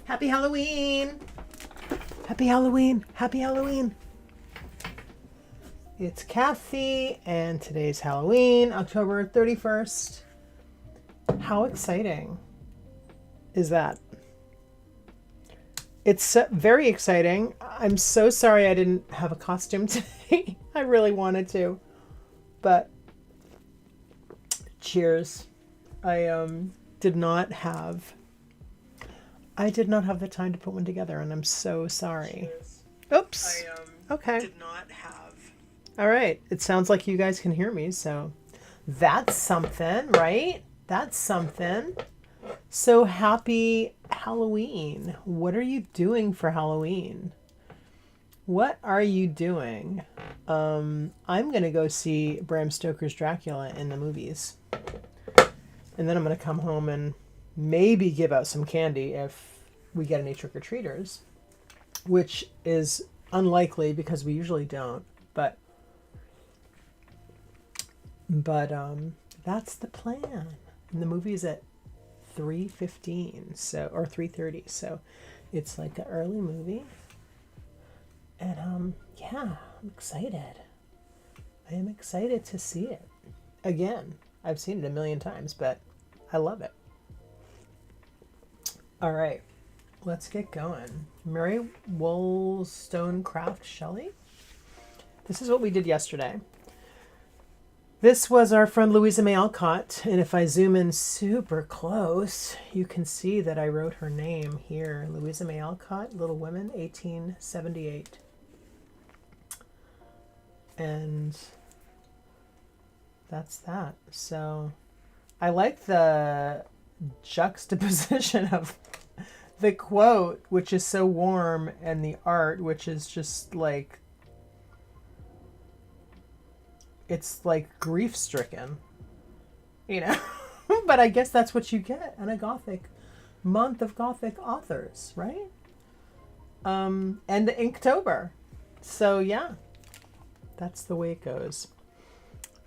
Happy Halloween! Happy Halloween! Happy Halloween! It's Kathy, and today's Halloween, October 31st. How exciting is that? It's very exciting. I'm so sorry I didn't have a costume today. I really wanted to, but cheers. I did not have the time to put one together, and I'm so sorry. Cheers. Oops. Okay. Did not have. All right. It sounds like you guys can hear me, so that's something, right? That's something. So happy Halloween. What are you doing for Halloween? What are you doing? I'm going to go see Bram Stoker's Dracula in the movies. And then I'm going to come home and maybe give out some candy if we get any trick-or-treaters, which is unlikely because we usually don't. But that's the plan. And the movie is at 3:15, so, or 3:30, so it's like an early movie. And yeah, I'm excited. I am excited to see it again. I've seen it a million times, but I love it. All right, let's get going. Mary Wollstonecraft Shelley. This is what we did yesterday. This was our friend Louisa May Alcott, and if I zoom in super close, you can see that I wrote her name here. Louisa May Alcott, Little Women, 1878. And that's that. So I like the juxtaposition of the quote, which is so warm, and the art, which is just like, it's like grief-stricken, you know. But I guess that's what you get in a Gothic month of Gothic authors, right? And the Inktober. So yeah, that's the way it goes.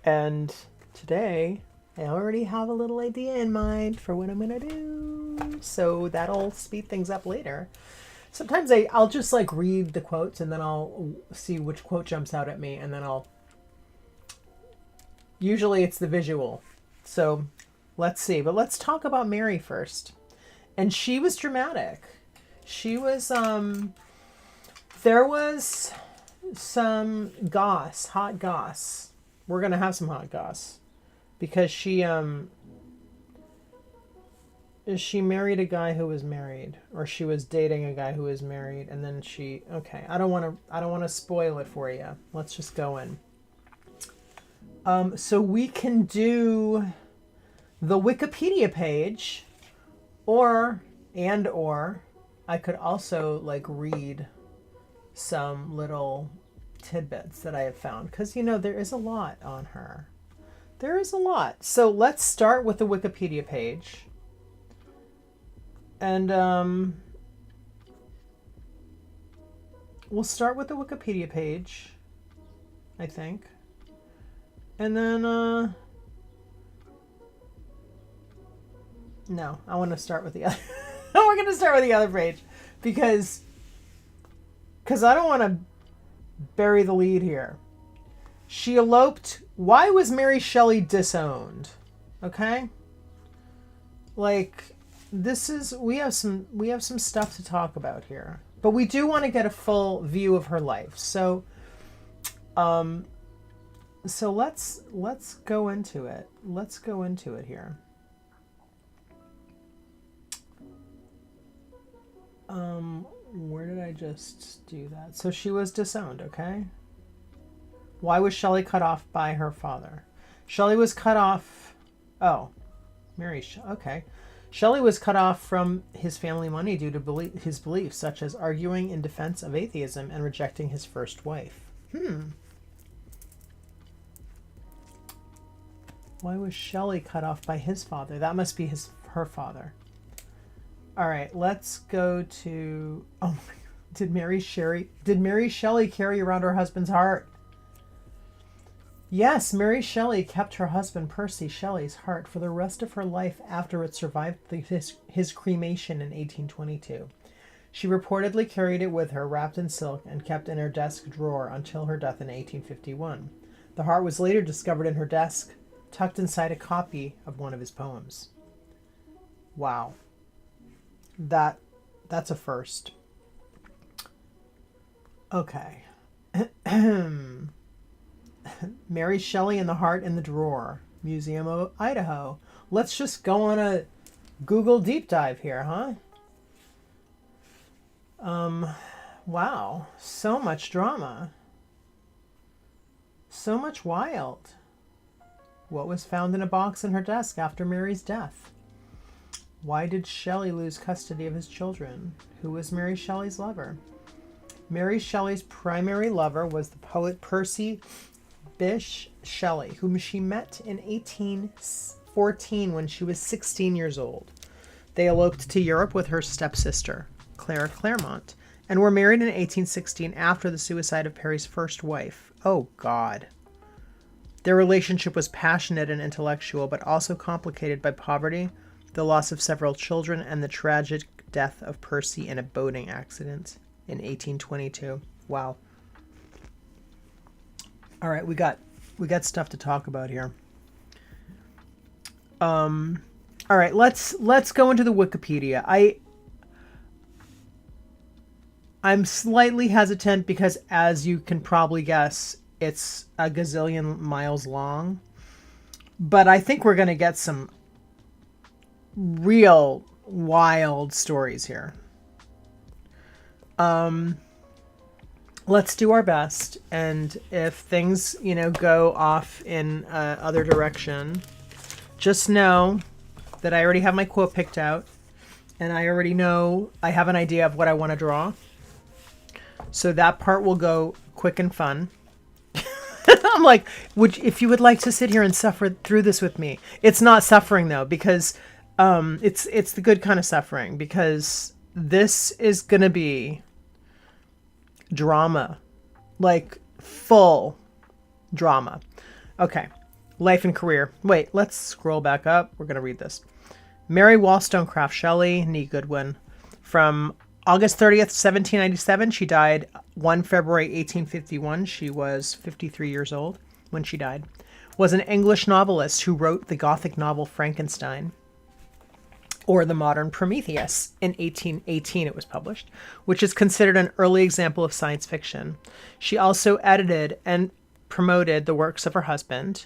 And today I already have a little idea in mind for what I'm gonna do, so that'll speed things up later. Sometimes I'll just like read the quotes, and then I'll see which quote jumps out at me, and then usually it's the visual. So let's see. But let's talk about Mary first. And she was dramatic. She was, there was some goss, hot goss. We're going to have some hot goss. Because she married a guy who was married. Or she was dating a guy who was married. And then okay, I don't want to spoil it for you. Let's just go in. So we can do the Wikipedia page, or I could also like read some little tidbits that I have found, because you know there is a lot on her. There is a lot. So let's start with the Wikipedia page. And we'll start with the Wikipedia page, I think. And then, no, I want to start with the other. We're going to start with the other page because I don't want to bury the lead here. She eloped. Why was Mary Shelley disowned? Okay. Like, we have some stuff to talk about here, but we do want to get a full view of her life. So, So let's go into it. Let's go into it here. Where did I just do that? So she was disowned, okay? Why was Shelley cut off by her father? Shelley was cut off. Oh, okay. Shelley was cut off from his family money due to his beliefs, such as arguing in defense of atheism and rejecting his first wife. Why was Shelley cut off by his father? That must be her father. All right, let's go to. Oh my God. Did Mary Shelley carry around her husband's heart? Yes, Mary Shelley kept her husband Percy Shelley's heart for the rest of her life after it survived his cremation in 1822. She reportedly carried it with her wrapped in silk and kept in her desk drawer until her death in 1851. The heart was later discovered in her desk, tucked inside a copy of one of his poems. Wow. That's a first. Okay. Mary Shelley and the Heart in the Drawer, Museum of Idaho. Let's just go on a Google deep dive here, huh? Wow. So much drama. So much wild. What was found in a box in her desk after Mary's death? Why did Shelley lose custody of his children? Who was Mary Shelley's lover? Mary Shelley's primary lover was the poet Percy Bysshe Shelley, whom she met in 1814 when she was 16 years old. They eloped to Europe with her stepsister, Clara Claremont, and were married in 1816 after the suicide of Perry's first wife. Oh, God. Their relationship was passionate and intellectual, but also complicated by poverty, the loss of several children, and the tragic death of Percy in a boating accident in 1822. Wow. All right, we got stuff to talk about here. All right, let's go into the Wikipedia. I'm slightly hesitant because, as you can probably guess, it's a gazillion miles long. But I think we're going to get some real wild stories here. Let's do our best, and if things, go off in other direction, just know that I already have my quote picked out, and I already know I have an idea of what I want to draw. So that part will go quick and fun. I'm like, if you would like to sit here and suffer through this with me. It's not suffering though, because it's the good kind of suffering, because this is going to be drama, like full drama. Okay. Life and career. Wait, let's scroll back up. We're going to read this. Mary Wollstonecraft Shelley, née Goodwin. From August 30th, 1797, she died 1 February 1851. She was 53 years old when she died. Was an English novelist who wrote the Gothic novel Frankenstein, or the modern Prometheus. In 1818 it was published, which is considered an early example of science fiction. She also edited and promoted the works of her husband,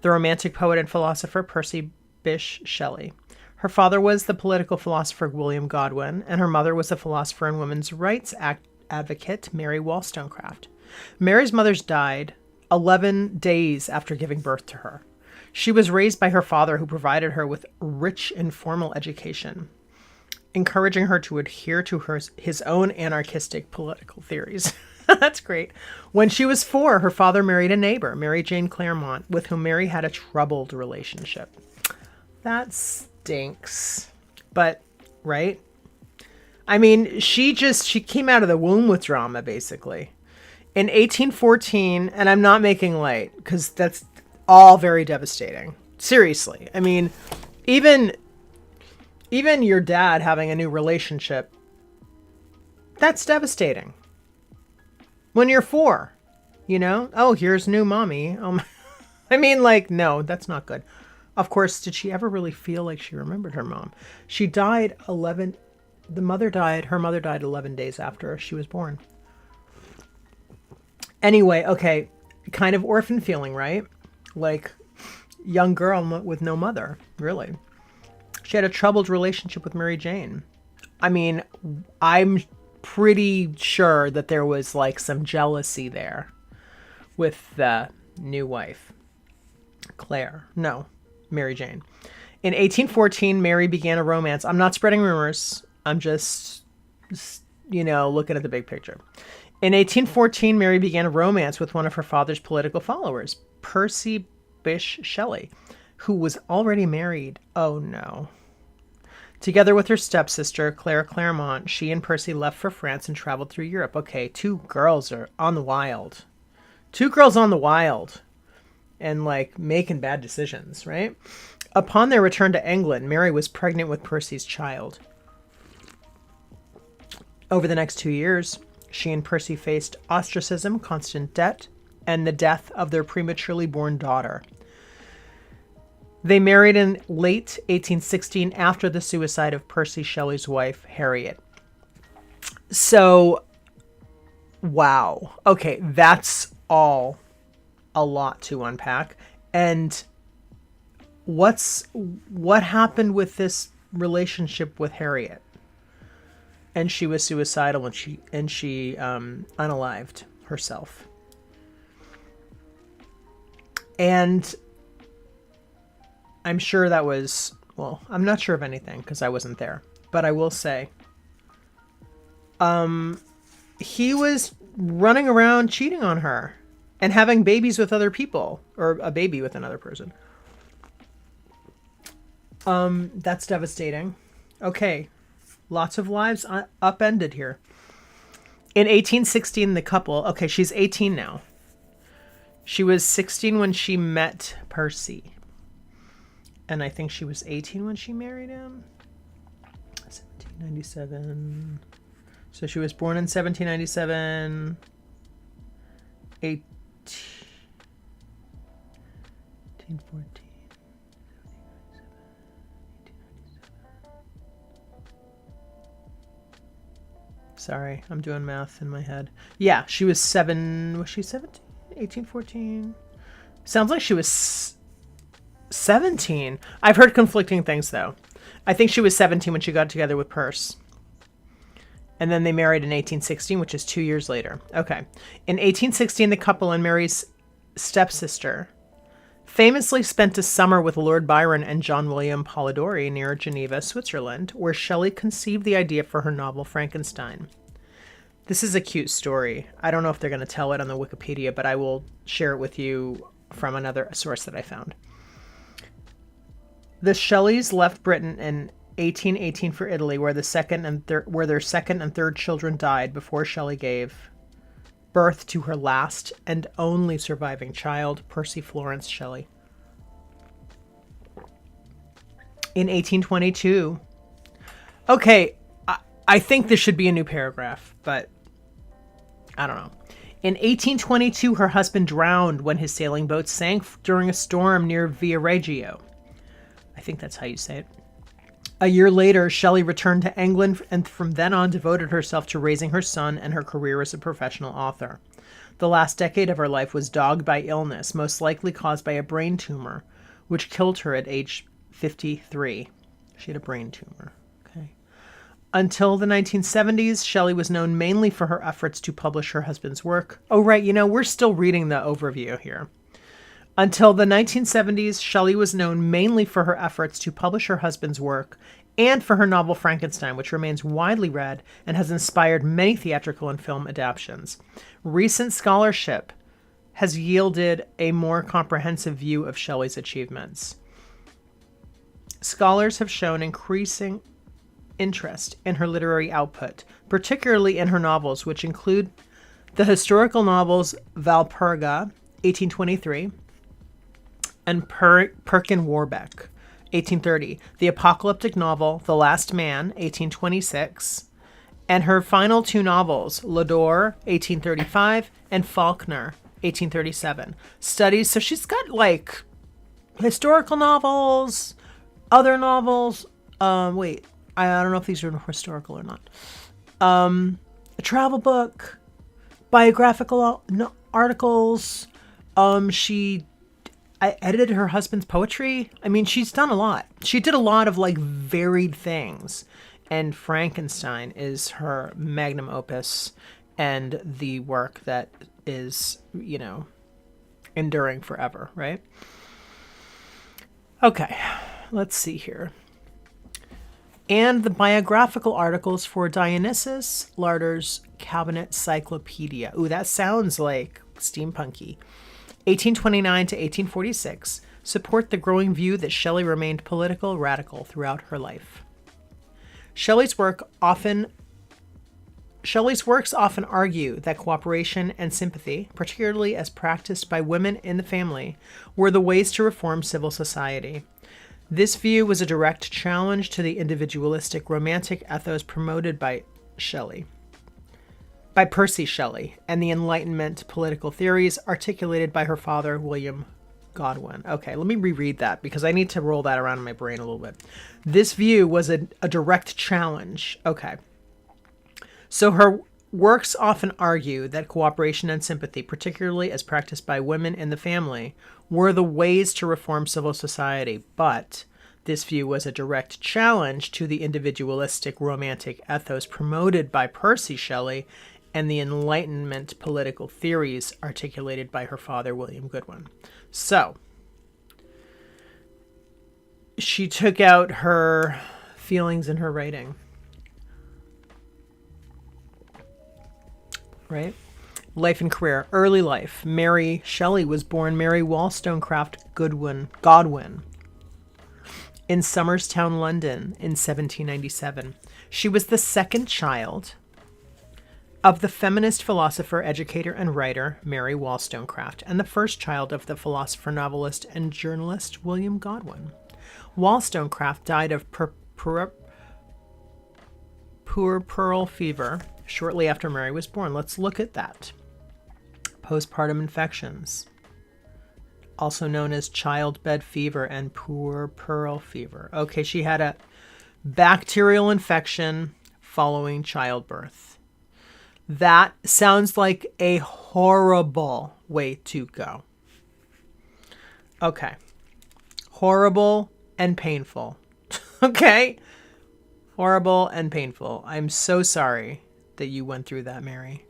the Romantic poet and philosopher Percy Bysshe Shelley. Her father was the political philosopher William Godwin, and her mother was the philosopher and women's rights advocate Mary Wollstonecraft. Mary's mother died 11 days after giving birth to her. She was raised by her father, who provided her with rich informal education, encouraging her to adhere to his own anarchistic political theories. That's great. When she was 4, her father married a neighbor, Mary Jane Claremont, with whom Mary had a troubled relationship. That stinks. But, right? I mean, she came out of the womb with drama, basically. In 1814, and I'm not making light, because that's all very devastating. Seriously. I mean, even your dad having a new relationship, that's devastating. When you're 4, oh, here's new mommy. I mean, like, no, that's not good. Of course, did she ever really feel like she remembered her mom? She died her mother died 11 days after she was born. Anyway, okay, kind of orphan feeling, right? Like, young girl with no mother, really. She had a troubled relationship with Mary Jane. I mean, I'm pretty sure that there was like some jealousy there with the new wife, Mary Jane. In 1814, Mary began a romance. I'm not spreading rumors. I'm just, looking at the big picture. In 1814, Mary began a romance with one of her father's political followers, Percy Bysshe Shelley, who was already married. Oh no. Together with her stepsister, Clara Claremont, she and Percy left for France and traveled through Europe. Okay, 2 girls are on the wild. 2 girls on the wild. and like making bad decisions, right? Upon their return to England, Mary was pregnant with Percy's child. Over the next 2 years, she and Percy faced ostracism, constant debt, and the death of their prematurely born daughter. They married in late 1816 after the suicide of Percy Shelley's wife, Harriet. So, wow. Okay, that's all a lot to unpack. And what happened with this relationship with Harriet? And she was suicidal and she unalived herself. And I'm sure that was, well, I'm not sure of anything because I wasn't there. But I will say, he was running around cheating on her and having babies with other people, or a baby with another person. That's devastating. Okay. Lots of lives upended here. In 1816, the couple, okay, she's 18 now. She was 16 when she met Percy. And I think she was 18 when she married him. 1797. So she was born in 1797. 1814. Sorry, I'm doing math in my head. Yeah, she was 7. Was she 17? 1814? Sounds like she was 17. I've heard conflicting things, though. I think she was 17 when she got together with Percy. And then they married in 1816, which is 2 years later. Okay. In 1816, the couple and Mary's stepsister famously spent a summer with Lord Byron and John William Polidori near Geneva, Switzerland, where Shelley conceived the idea for her novel Frankenstein. This is a cute story. I don't know if they're going to tell it on the Wikipedia, but I will share it with you from another source that I found. The Shelleys left Britain in 1818 for Italy, where their second and third children died before Shelley gave birth to her last and only surviving child, Percy Florence Shelley. In 1822, okay, I think this should be a new paragraph, but I don't know. In 1822, her husband drowned when his sailing boat sank during a storm near Viareggio. I think that's how you say it. A year later, Shelley returned to England and from then on devoted herself to raising her son and her career as a professional author. The last decade of her life was dogged by illness, most likely caused by a brain tumor, which killed her at age 53. She had a brain tumor. Okay. Until the 1970s, Shelley was known mainly for her efforts to publish her husband's work. Oh, right, we're still reading the overview here. Until the 1970s, Shelley was known mainly for her efforts to publish her husband's work and for her novel Frankenstein, which remains widely read and has inspired many theatrical and film adaptations. Recent scholarship has yielded a more comprehensive view of Shelley's achievements. Scholars have shown increasing interest in her literary output, particularly in her novels, which include the historical novels Valperga, 1823, and Perkin Warbeck, 1830, the apocalyptic novel The Last Man, 1826, and her final two novels, Lodore, 1835, and Faulkner, 1837. Studies, so she's got like historical novels, other novels, I don't know if these are historical or not. A travel book, biographical articles, I edited her husband's poetry. I mean, she's done a lot. She did a lot of like varied things. And Frankenstein is her magnum opus and the work that is, enduring forever, right? Okay, let's see here. And the biographical articles for Dionysius Larter's Cabinet Cyclopedia. Ooh, that sounds like steampunky. 1829 to 1846, support the growing view that Shelley remained political radical throughout her life. Shelley's work often Shelley's works often argue that cooperation and sympathy, particularly as practiced by women in the family, were the ways to reform civil society. This view was a direct challenge to the individualistic romantic ethos promoted by Percy Shelley, and the Enlightenment political theories articulated by her father, William Godwin. Okay, let me reread that because I need to roll that around in my brain a little bit. This view was a direct challenge. Okay. So her works often argue that cooperation and sympathy, particularly as practiced by women in the family, were the ways to reform civil society, but this view was a direct challenge to the individualistic romantic ethos promoted by Percy Shelley and the Enlightenment political theories articulated by her father, William Godwin. So, she took out her feelings in her writing. Right? Life and career. Early life. Mary Shelley was born Mary Wollstonecraft Godwin in Somerstown, London in 1797. She was the second child of the feminist philosopher, educator, and writer Mary Wollstonecraft, and the first child of the philosopher, novelist, and journalist William Godwin. Wollstonecraft died of puerperal fever shortly after Mary was born. Let's look at that. Postpartum infections, also known as childbed fever and puerperal fever. Okay, she had a bacterial infection following childbirth. That sounds like a horrible way to go. Okay. Horrible and painful. Okay? Horrible and painful. I'm so sorry that you went through that, Mary.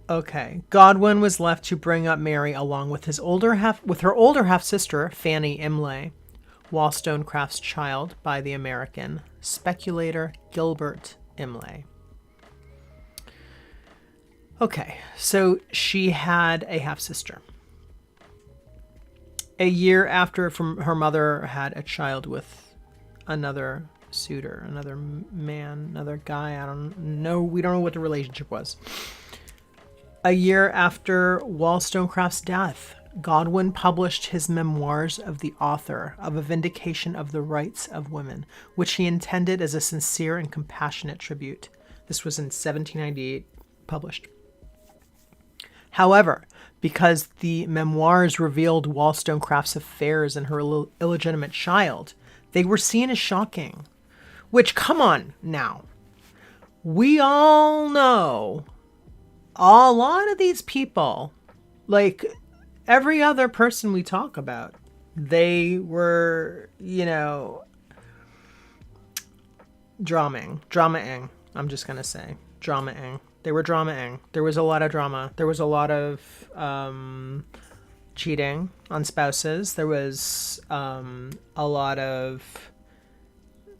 Okay. Godwin was left to bring up Mary along with her older half sister, Fanny Imlay, Wollstonecraft's child, by the American speculator Gilbert Imlay. Okay, so she had a half sister. A year after her mother had a child with another suitor, another man, another guy. I don't know. We don't know what the relationship was. A year after Wollstonecraft's death, Godwin published his memoirs of the author of A Vindication of the Rights of Women, which he intended as a sincere and compassionate tribute. This was in 1798, published. However, because the memoirs revealed Wollstonecraft's affairs and her illegitimate child, they were seen as shocking. Which, come on now. We all know a lot of these people, like every other person we talk about, they were, dramaing. I'm just going to say dramaing. They were dramaing. There was a lot of drama. There was a lot of cheating on spouses. There was a lot of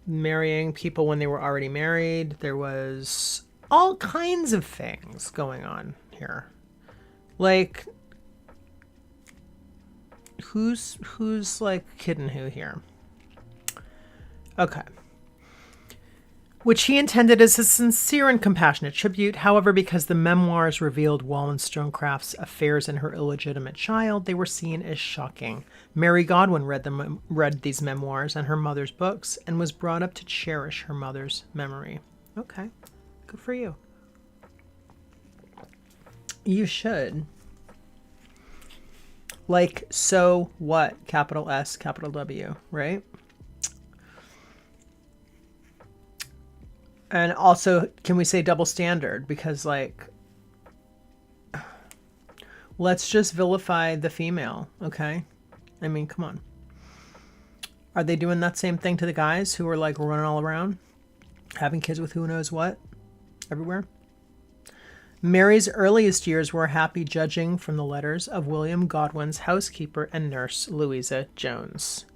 marrying people when they were already married. There was all kinds of things going on here. Like, who's like kidding who here? Okay. Which he intended as a sincere and compassionate tribute. However, because the memoirs revealed Wollstonecraft's affairs and her illegitimate child, they were seen as shocking. Mary Godwin read these memoirs and her mother's books and was brought up to cherish her mother's memory. Okay, good for you. You should. Like, so what? Capital S, capital W, right? And also, can we say double standard? Because, like, let's just vilify the female, okay? I mean, come on. Are they doing that same thing to the guys who are, like, running all around? Having kids with who knows what? Everywhere? Mary's earliest years were happy judging from the letters of William Godwin's housekeeper and nurse, Louisa Jones.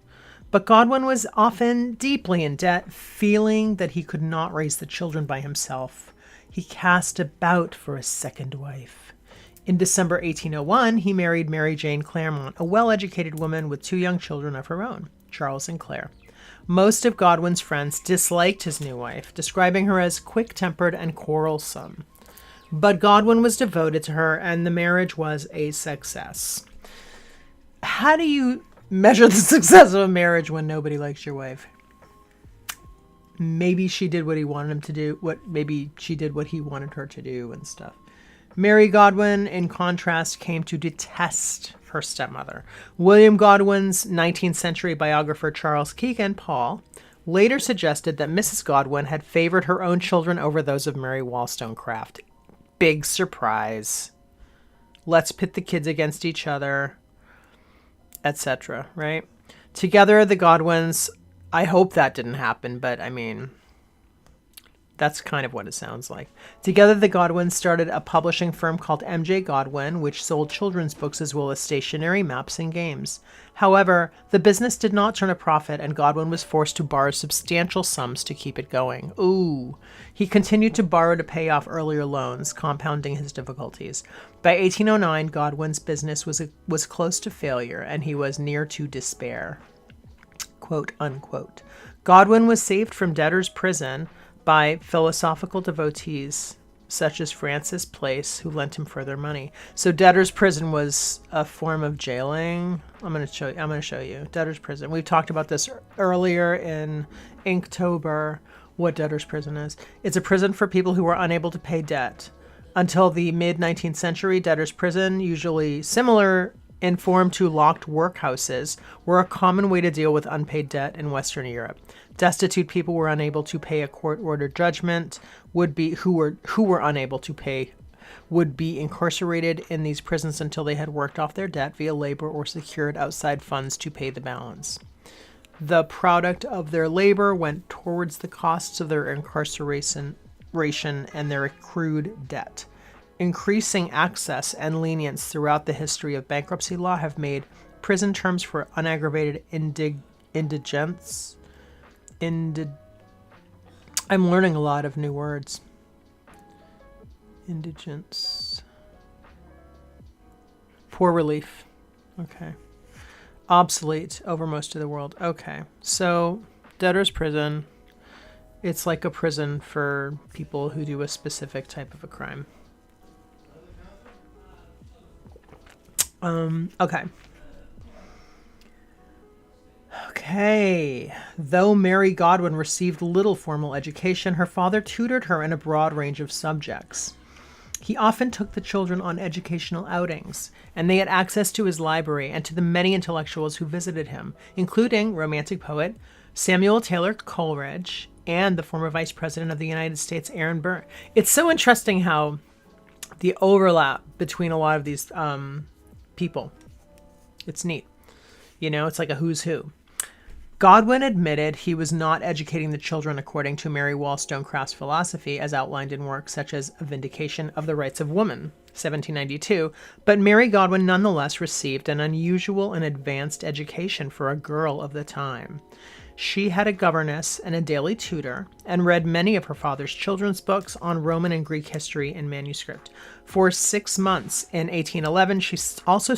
But Godwin was often deeply in debt, feeling that he could not raise the children by himself. He cast about for a second wife. In December 1801, he married Mary Jane Claremont, a well-educated woman with 2 young children of her own, Charles and Claire. Most of Godwin's friends disliked his new wife, describing her as quick-tempered and quarrelsome. But Godwin was devoted to her, and the marriage was a success. How do you measure the success of a marriage when nobody likes your wife? Maybe she did what he wanted him to do. Maybe she did what he wanted her to do and stuff. Mary Godwin, in contrast, came to detest her stepmother. William Godwin's 19th century biographer Charles Keegan Paul later suggested that Mrs. Godwin had favored her own children over those of Mary Wollstonecraft. Big surprise. Let's pit the kids against each other, etc., right? Together, the Godwins, I hope that didn't happen, but I mean, that's kind of what it sounds like. Together, the Godwins started a publishing firm called M.J. Godwin, which sold children's books as well as stationery, maps, and games. However, the business did not turn a profit, and Godwin was forced to borrow substantial sums to keep it going. Ooh. He continued to borrow to pay off earlier loans, compounding his difficulties. By 1809, Godwin's business was close to failure, and he was near to despair. Quote, unquote. Godwin was saved from debtor's prison by philosophical devotees such as Francis Place, who lent him further money. So debtor's prison was a form of jailing. I'm going to show you debtor's prison. We've talked about this earlier in Inktober, what debtor's prison is. It's a prison for people who are unable to pay debt. Until the mid-19th century, debtor's prison, usually similar in form to locked workhouses, were a common way to deal with unpaid debt in Western Europe. Destitute people were unable to pay a court-ordered judgment, who were unable to pay would be incarcerated in these prisons until they had worked off their debt via labor or secured outside funds to pay the balance. The product of their labor went towards the costs of their incarceration and their accrued debt. Increasing access and lenience throughout the history of bankruptcy law have made prison terms for unaggravated indigence. I'm learning a lot of new words. Indigence. Poor relief. Okay. Obsolete over most of the world. Okay. So, debtor's prison. It's like a prison for people who do a specific type of a crime. Okay. Okay. Though Mary Godwin received little formal education, her father tutored her in a broad range of subjects. He often took the children on educational outings, and they had access to his library and to the many intellectuals who visited him, including Romantic poet Samuel Taylor Coleridge and the former Vice President of the United States, Aaron Burr. It's so interesting how the overlap between a lot of these people. It's neat. You know, it's like a who's who. Godwin admitted he was not educating the children according to Mary Wollstonecraft's philosophy as outlined in works such as A Vindication of the Rights of Woman, 1792, but Mary Godwin nonetheless received an unusual and advanced education for a girl of the time. She had a governess and a daily tutor, and read many of her father's children's books on Roman and Greek history in manuscript. For 6 months in 1811, she also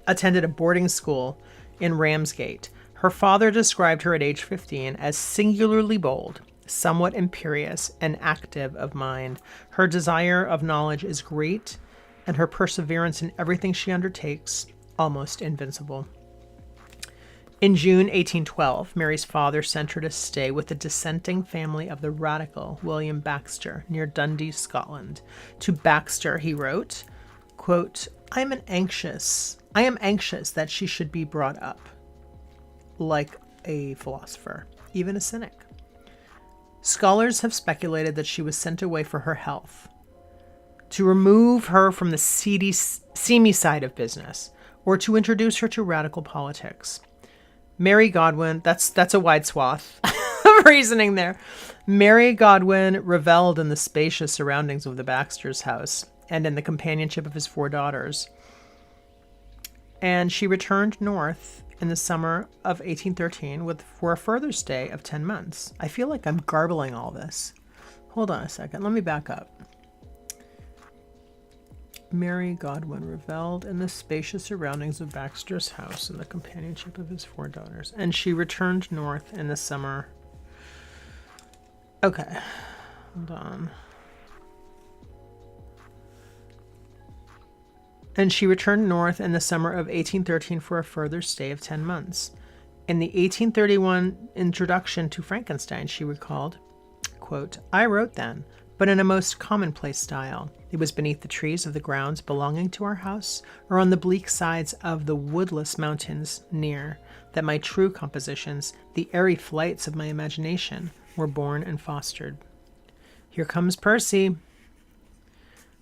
attended a boarding school in Ramsgate. Her father described her at age 15 as singularly bold, somewhat imperious, and active of mind. Her desire of knowledge is great, and her perseverance in everything she undertakes almost invincible. In June 1812, Mary's father sent her to stay with the dissenting family of the radical William Baxter near Dundee, Scotland. To Baxter, he wrote, quote, I am anxious that she should be brought up like a philosopher, even a cynic. Scholars have speculated that she was sent away for her health, to remove her from the seamy side of business, or to introduce her to radical politics. Mary Godwin, that's a wide swath of reasoning there. Mary Godwin reveled in the spacious surroundings of the Baxter's house and in the companionship of his 4 daughters. And she returned north in the summer of 1813 for a further stay of 10 months. I feel like I'm garbling all this. Hold on a second. Let me back up. Mary Godwin reveled in the spacious surroundings of Baxter's house and the companionship of his 4 daughters, and she returned north in the summer. Okay, hold on. And she returned north in the summer of 1813 for a further stay of 10 months. In the 1831 introduction to Frankenstein, she recalled, quote, "I wrote then, but in a most commonplace style. It was beneath the trees of the grounds belonging to our house, or on the bleak sides of the woodless mountains near, that my true compositions, the airy flights of my imagination, were born and fostered." Here comes Percy.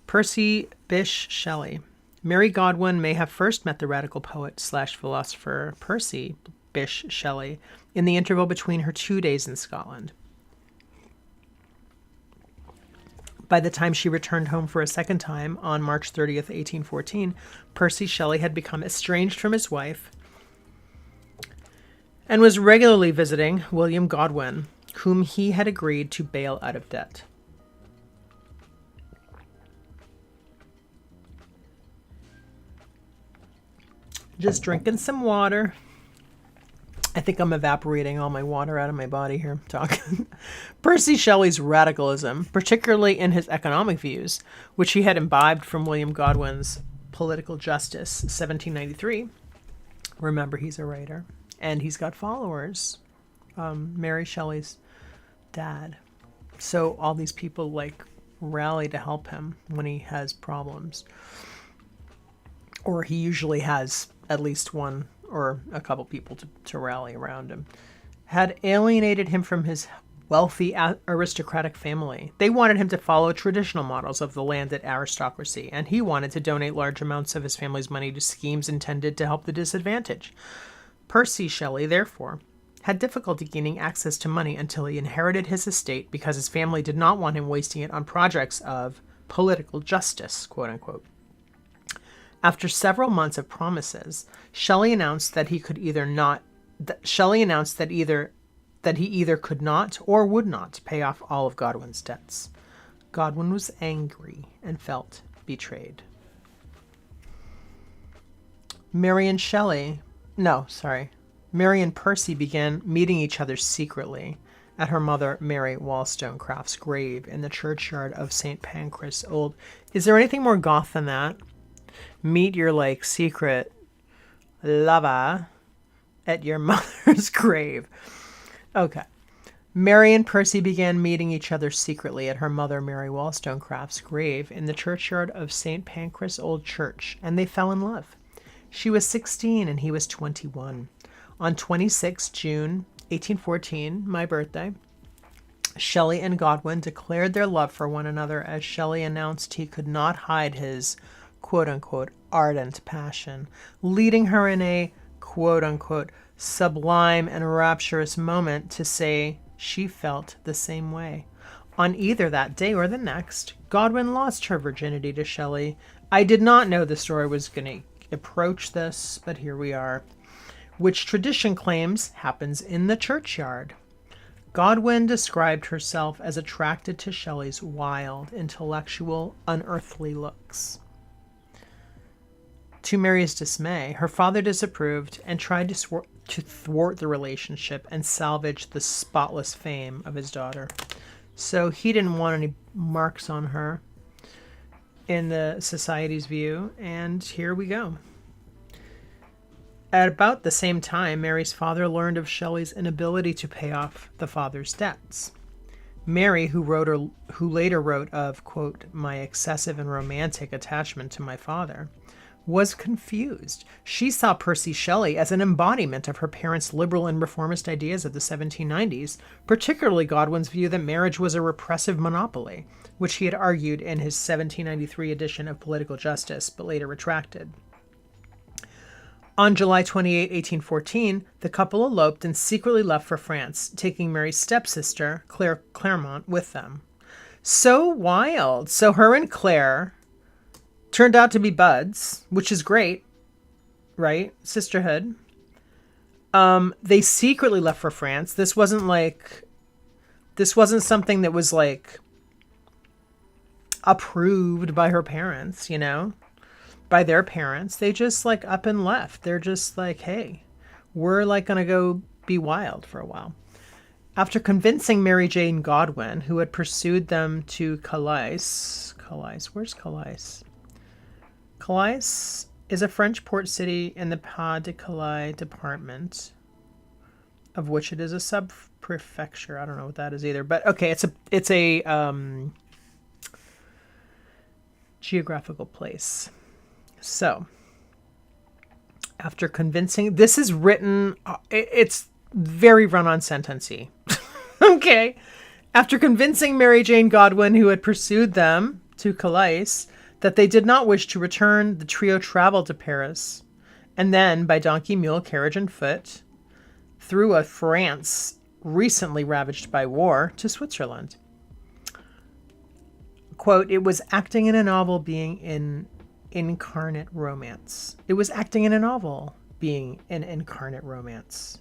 Percy Bysshe Shelley. Mary Godwin may have first met the radical poet / philosopher Percy Bysshe Shelley in the interval between her 2 days in Scotland. By the time she returned home for a second time on March 30th, 1814, Percy Shelley had become estranged from his wife and was regularly visiting William Godwin, whom he had agreed to bail out of debt. Just drinking some water. I think I'm evaporating all my water out of my body here, talking. Percy Shelley's radicalism, particularly in his economic views, which he had imbibed from William Godwin's Political Justice, 1793. Remember, he's a writer, and he's got followers. Mary Shelley's dad. So all these people, like, rally to help him when he has problems. Or he usually has at least one or a couple people to rally around him, had alienated him from his wealthy aristocratic family. They wanted him to follow traditional models of the landed aristocracy, and he wanted to donate large amounts of his family's money to schemes intended to help the disadvantaged. Percy Shelley, therefore, had difficulty gaining access to money until he inherited his estate because his family did not want him wasting it on projects of political justice, quote unquote. After several months of promises, Shelley announced that he either could not or would not pay off all of Godwin's debts. Godwin was angry and felt betrayed. Mary and Percy began meeting each other secretly at her mother Mary Wollstonecraft's grave in the churchyard of St. Pancras Old. Is there anything more goth than that? Meet your, secret lover at your mother's grave. Okay. Mary and Percy began meeting each other secretly at her mother Mary Wollstonecraft's grave in the churchyard of St. Pancras Old Church, and they fell in love. She was 16 and he was 21. On 26 June 1814, my birthday, Shelley and Godwin declared their love for one another as Shelley announced he could not hide his quote-unquote ardent passion, leading her in a quote-unquote sublime and rapturous moment to say she felt the same way. On either that day or the next, Godwin lost her virginity to Shelley. I did not know the story was going to approach this, but here we are, which tradition claims happens in the churchyard. Godwin described herself as attracted to Shelley's wild, intellectual, unearthly looks. To Mary's dismay, her father disapproved and tried to thwart the relationship and salvage the spotless fame of his daughter. So he didn't want any marks on her in the society's view, and here we go. At about the same time, Mary's father learned of Shelley's inability to pay off the father's debts. Mary, who later wrote of, quote, my excessive and romantic attachment to my father, was confused. She saw Percy Shelley as an embodiment of her parents' liberal and reformist ideas of the 1790s, particularly Godwin's view that marriage was a repressive monopoly, which he had argued in his 1793 edition of Political Justice, but later retracted. On July 28, 1814, the couple eloped and secretly left for France, taking Mary's stepsister, Claire Claremont, with them. So wild. So her and Claire turned out to be buds, which is great, right? Sisterhood. They secretly left for France. This wasn't something that was approved by her parents, you know, by their parents. They just like up and left. They're just like, hey, we're like going to go be wild for a while. After convincing Mary Jane Godwin, who had pursued them to Calais, where's Calais? Calais is a French port city in the Pas-de-Calais department, of which it is a sub-prefecture. I don't know what that is either, but okay, it's a geographical place. So, after convincing, this is written, it's very run-on sentence-y. Okay. After convincing Mary Jane Godwin, who had pursued them to Calais, that they did not wish to return, the trio traveled to Paris, and then, by donkey, mule, carriage, and foot, through a France recently ravaged by war, to Switzerland. Quote, it was acting in a novel being in incarnate romance. It was acting in a novel being an incarnate romance,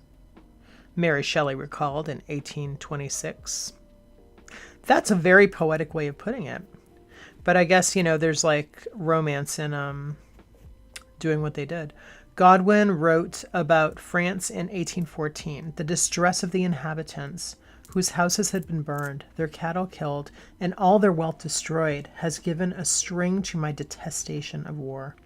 Mary Shelley recalled in 1826. That's a very poetic way of putting it. But I guess, you know, there's like romance in doing what they did. Godwin wrote about France in 1814, the distress of the inhabitants, whose houses had been burned, their cattle killed, and all their wealth destroyed, has given a string to my detestation of war.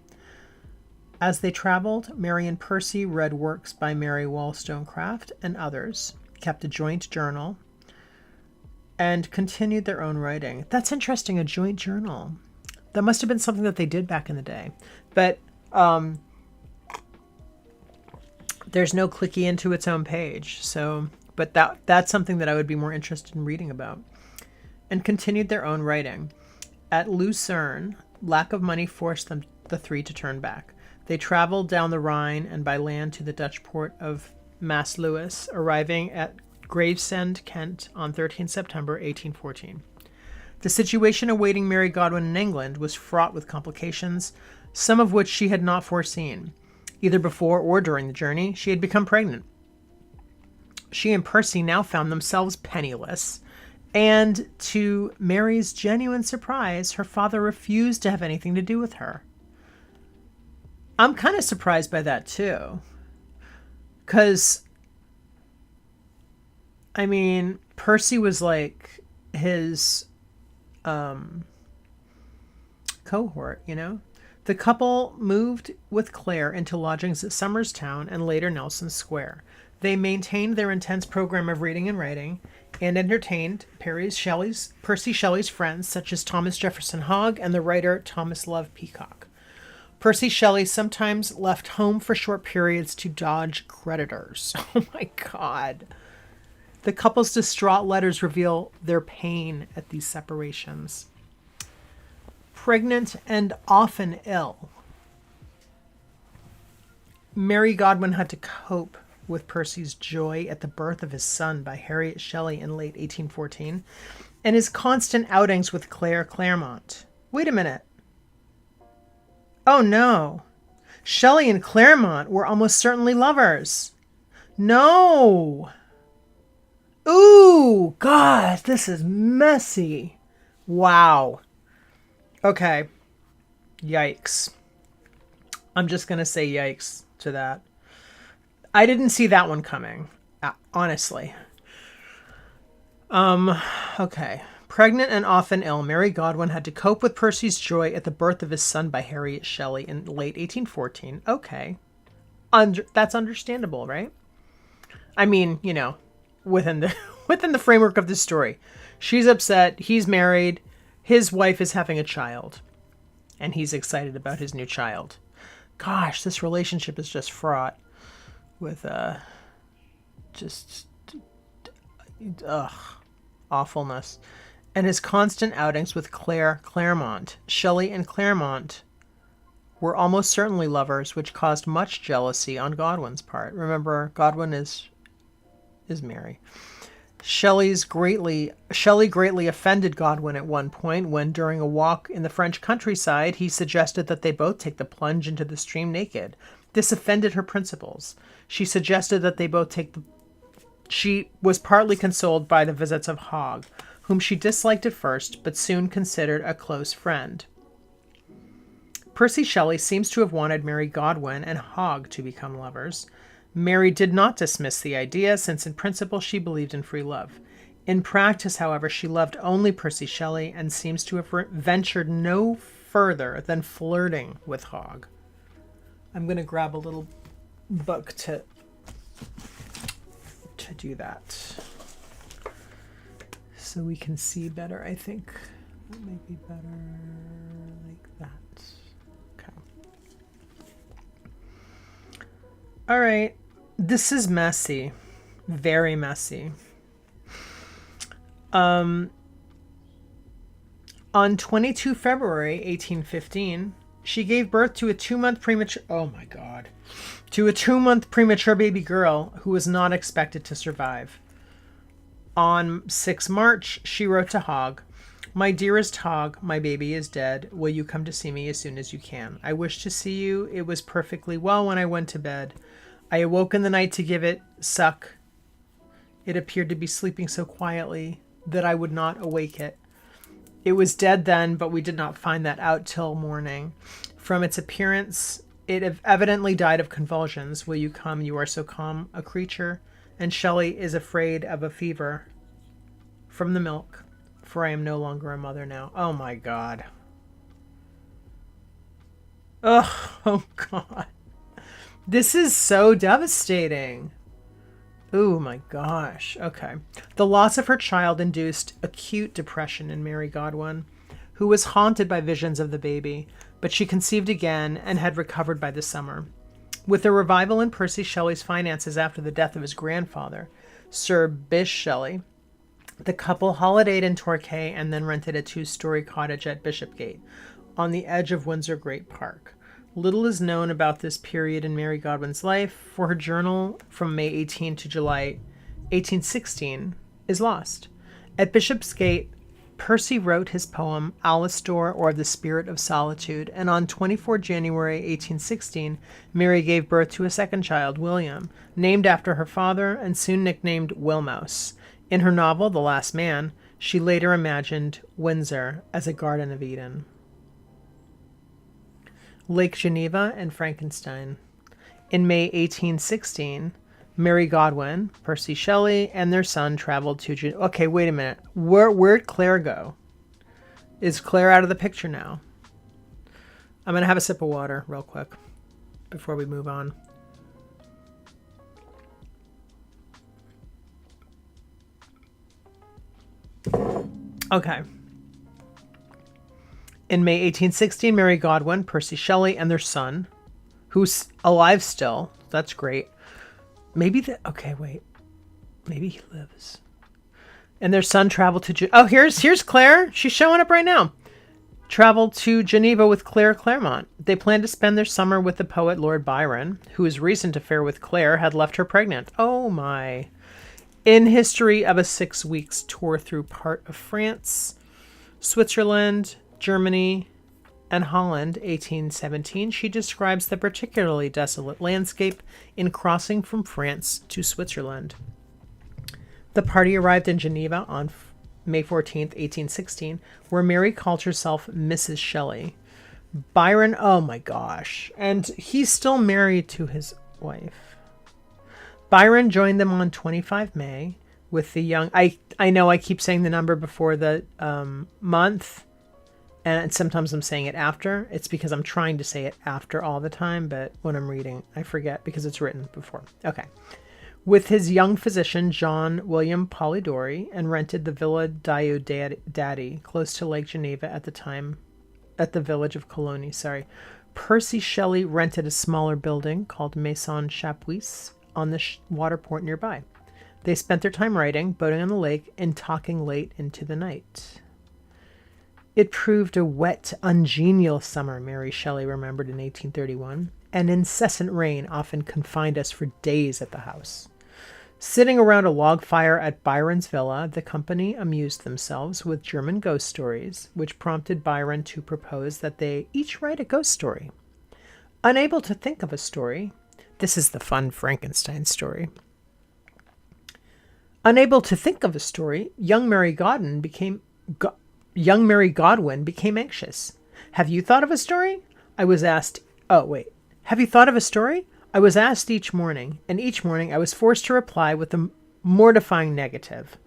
As they traveled, Mary and Percy read works by Mary Wollstonecraft and others, kept a joint journal, and continued their own writing. That's interesting, a joint journal. That must have been something that they did back in the day. But there's no clicky into its own page. So, but that's something that I would be more interested in reading about. And continued their own writing. At Lucerne, lack of money forced the three to turn back. They traveled down the Rhine and by land to the Dutch port of Maas-Lewis, arriving at Gravesend, Kent, on 13 September 1814. The situation awaiting Mary Godwin in England was fraught with complications, some of which she had not foreseen. Either before or during the journey, she had become pregnant. She and Percy now found themselves penniless, and to Mary's genuine surprise, her father refused to have anything to do with her. I'm kind of surprised by that too, because I mean, Percy was like his cohort, you know? The couple moved with Claire into lodgings at Somerstown and later Nelson Square. They maintained their intense program of reading and writing and entertained Percy Shelley's friends such as Thomas Jefferson Hogg and the writer Thomas Love Peacock. Percy Shelley sometimes left home for short periods to dodge creditors. Oh my God. The couple's distraught letters reveal their pain at these separations. Pregnant and often ill, Mary Godwin had to cope with Percy's joy at the birth of his son by Harriet Shelley in late 1814 and his constant outings with Claire Claremont. Wait a minute. Oh no. Shelley and Claremont were almost certainly lovers. No. Ooh, God, this is messy. Wow. Okay. Yikes. I'm just going to say yikes to that. I didn't see that one coming, honestly. Okay. Pregnant and often ill, Mary Godwin had to cope with Percy's joy at the birth of his son by Harriet Shelley in late 1814. Okay. That's understandable, right? I mean, you know, within the framework of the story. She's upset, he's married, his wife is having a child, and he's excited about his new child. Gosh, this relationship is just fraught with awfulness. And his constant outings with Claire Claremont. Shelley and Claremont were almost certainly lovers, which caused much jealousy on Godwin's part. Remember, Godwin is Mary. Shelley greatly offended Godwin at one point when, during a walk in the French countryside, he suggested that they both take the plunge into the stream naked. This offended her principles. She suggested that they both She was partly consoled by the visits of Hogg. whom she disliked at first, but soon considered a close friend. Percy Shelley seems to have wanted Mary Godwin and Hogg to become lovers. Mary did not dismiss the idea, since in principle she believed in free love. In practice, however, she loved only Percy Shelley and seems to have ventured no further than flirting with Hogg. I'm going to grab a little book to do that so we can see better. I think that might be better like that. Okay. All right. This is messy. Very messy. On 22 February 1815, she gave birth to a 2-month premature baby girl who was not expected to survive. On 6 March, she wrote to Hogg, "My dearest Hogg, my baby is dead. Will you come to see me as soon as you can? I wish to see you. It was perfectly well when I went to bed. I awoke in the night to give it suck. It appeared to be sleeping so quietly that I would not awake it. It was dead then, but we did not find that out till morning. From its appearance, it evidently died of convulsions. Will you come? You are so calm a creature. And Shelley is afraid of a fever from the milk, for I am no longer a mother now." Oh my God. Oh God. This is so devastating. Oh my gosh. Okay. The loss of her child induced acute depression in Mary Godwin, who was haunted by visions of the baby, but she conceived again and had recovered by the summer. With a revival in Percy Shelley's finances after the death of his grandfather, Sir Bysshe Shelley, the couple holidayed in Torquay and then rented a 2-story cottage at Bishopgate, on the edge of Windsor Great Park. Little is known about this period in Mary Godwin's life, for her journal from May 18 to July 1816 is lost. At Bishopsgate, Percy wrote his poem Alastor, or The Spirit of Solitude, and on 24 January 1816, Mary gave birth to a second child, William, named after her father and soon nicknamed Wilmouse. In her novel, The Last Man, she later imagined Windsor as a Garden of Eden. Lake Geneva and Frankenstein. In May 1816, Mary Godwin, Percy Shelley, and their son traveled to... Okay, wait a minute. Where'd Claire go? Is Claire out of the picture now? I'm going to have a sip of water real quick before we move on. Okay. In May 1816, Mary Godwin, Percy Shelley, and their son, who's alive still, that's great. Maybe he lives. And their son traveled to... here's Claire. She's showing up right now. Traveled to Geneva with Claire Claremont. They planned to spend their summer with the poet Lord Byron, whose recent affair with Claire had left her pregnant. Oh my. In history of a 6 weeks tour through part of France, Switzerland, Germany, and Holland, 1817, she describes the particularly desolate landscape in crossing from France to Switzerland. The party arrived in Geneva on May 14th, 1816, where Mary called herself Mrs. Shelley. Byron, oh my gosh, and he's still married to his wife. Byron joined them on 25 May with the young... I know I keep saying the number before the month, and sometimes I'm saying it after. It's because I'm trying to say it after all the time, but when I'm reading, I forget because it's written before. Okay. With his young physician, John William Polidori, and rented the Villa Diodati, close to Lake Geneva at the village of Colony, Percy Shelley rented a smaller building called Maison Chapuis on the waterport nearby. They spent their time writing, boating on the lake, and talking late into the night. It proved a wet, ungenial summer, Mary Shelley remembered in 1831. An incessant rain often confined us for days at the house. Sitting around a log fire at Byron's villa, the company amused themselves with German ghost stories, which prompted Byron to propose that they each write a ghost story. Unable to think of a story, this is the fun Frankenstein story. Unable to think of a story, young Mary Godwin became anxious. Have you thought of a story? I was asked. Oh wait. Have you thought of a story? I was asked each morning, and each morning I was forced to reply with a mortifying negative.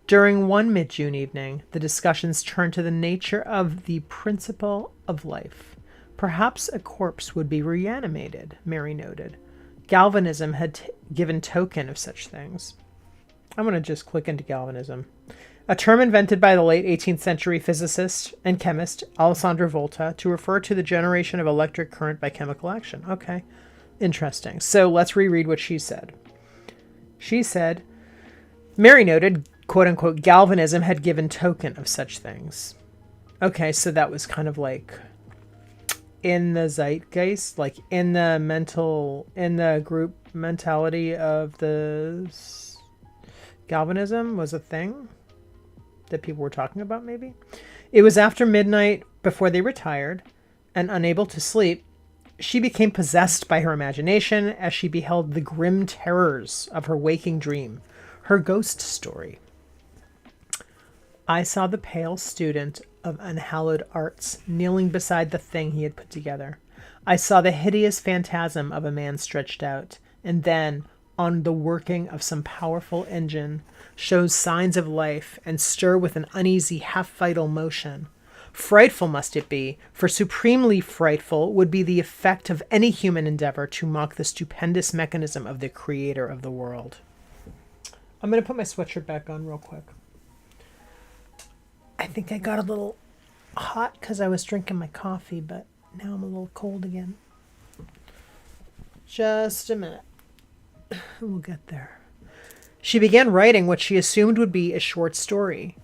During one mid-June evening, the discussions turned to the nature of the principle of life. Perhaps a corpse would be reanimated, Mary noted. Galvanism had given token of such things. I'm going to just click into galvanism. A term invented by the late 18th century physicist and chemist Alessandro Volta to refer to the generation of electric current by chemical action. Okay, interesting. So let's reread what she said. She said, Mary noted, quote-unquote, galvanism had given token of such things. Okay, so that was kind of like in the zeitgeist, like in the group mentality of the galvanism was a thing that people were talking about, maybe. It was after midnight before they retired, and unable to sleep, she became possessed by her imagination as she beheld the grim terrors of her waking dream, her ghost story. I saw the pale student of unhallowed arts kneeling beside the thing he had put together. I saw the hideous phantasm of a man stretched out, and then, on the working of some powerful engine, shows signs of life and stir with an uneasy half-vital motion. Frightful must it be, for supremely frightful would be the effect of any human endeavor to mock the stupendous mechanism of the creator of the world. I'm going to put my sweatshirt back on real quick. I think I got a little hot because I was drinking my coffee, but now I'm a little cold again. Just a minute. We'll get there. She began writing what she assumed would be a short story.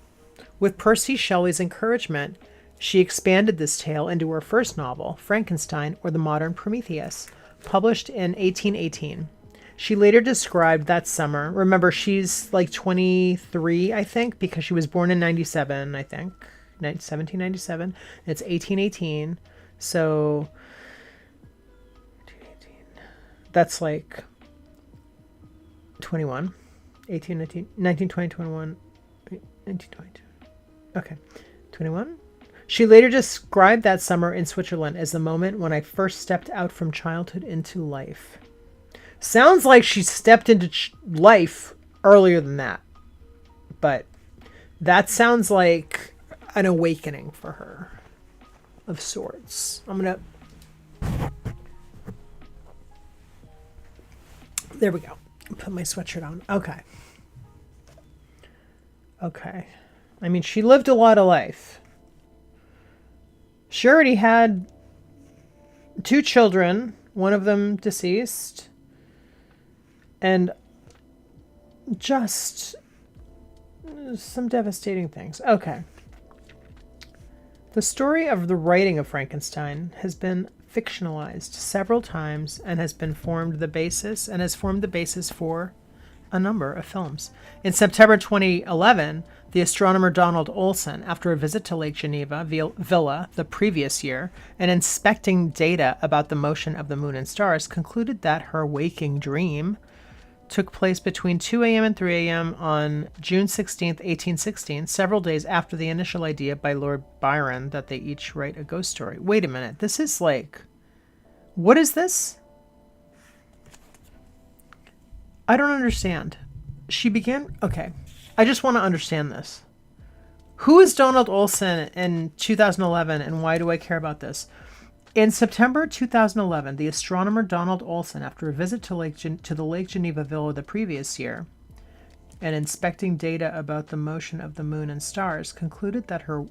With Percy Shelley's encouragement, she expanded this tale into her first novel, Frankenstein, or the Modern Prometheus, published in 1818. She later described that summer. Remember, she's like 23, I think, because she was born in 97, I think. 1797. It's 1818. So, that's like 21. 18, 19, 19, 20, 21, 19, 22. Okay. 21? She later described that summer in Switzerland as the moment when I first stepped out from childhood into life. Sounds like she stepped into life earlier than that. But that sounds like an awakening for her of sorts. I'm going to... There we go. Put my sweatshirt on. Okay. Okay. I mean, she lived a lot of life. She already had 2 children, one of them deceased, and just some devastating things. Okay. The story of the writing of Frankenstein has been fictionalized several times and has formed the basis for a number of films. In September 2011, the astronomer Donald Olson, after a visit to Lake Geneva Villa the previous year and inspecting data about the motion of the moon and stars, concluded that her waking dream took place between 2 a.m. and 3 a.m. on June 16, 1816, several days after the initial idea by Lord Byron that they each write a ghost story. Wait a minute. This is like... What is this? I don't understand. She began... Okay. I just want to understand this. Who is Donald Olson in 2011 and why do I care about this? In September 2011, the astronomer Donald Olson, after a visit to the Lake Geneva Villa the previous year and inspecting data about the motion of the moon and stars, concluded that her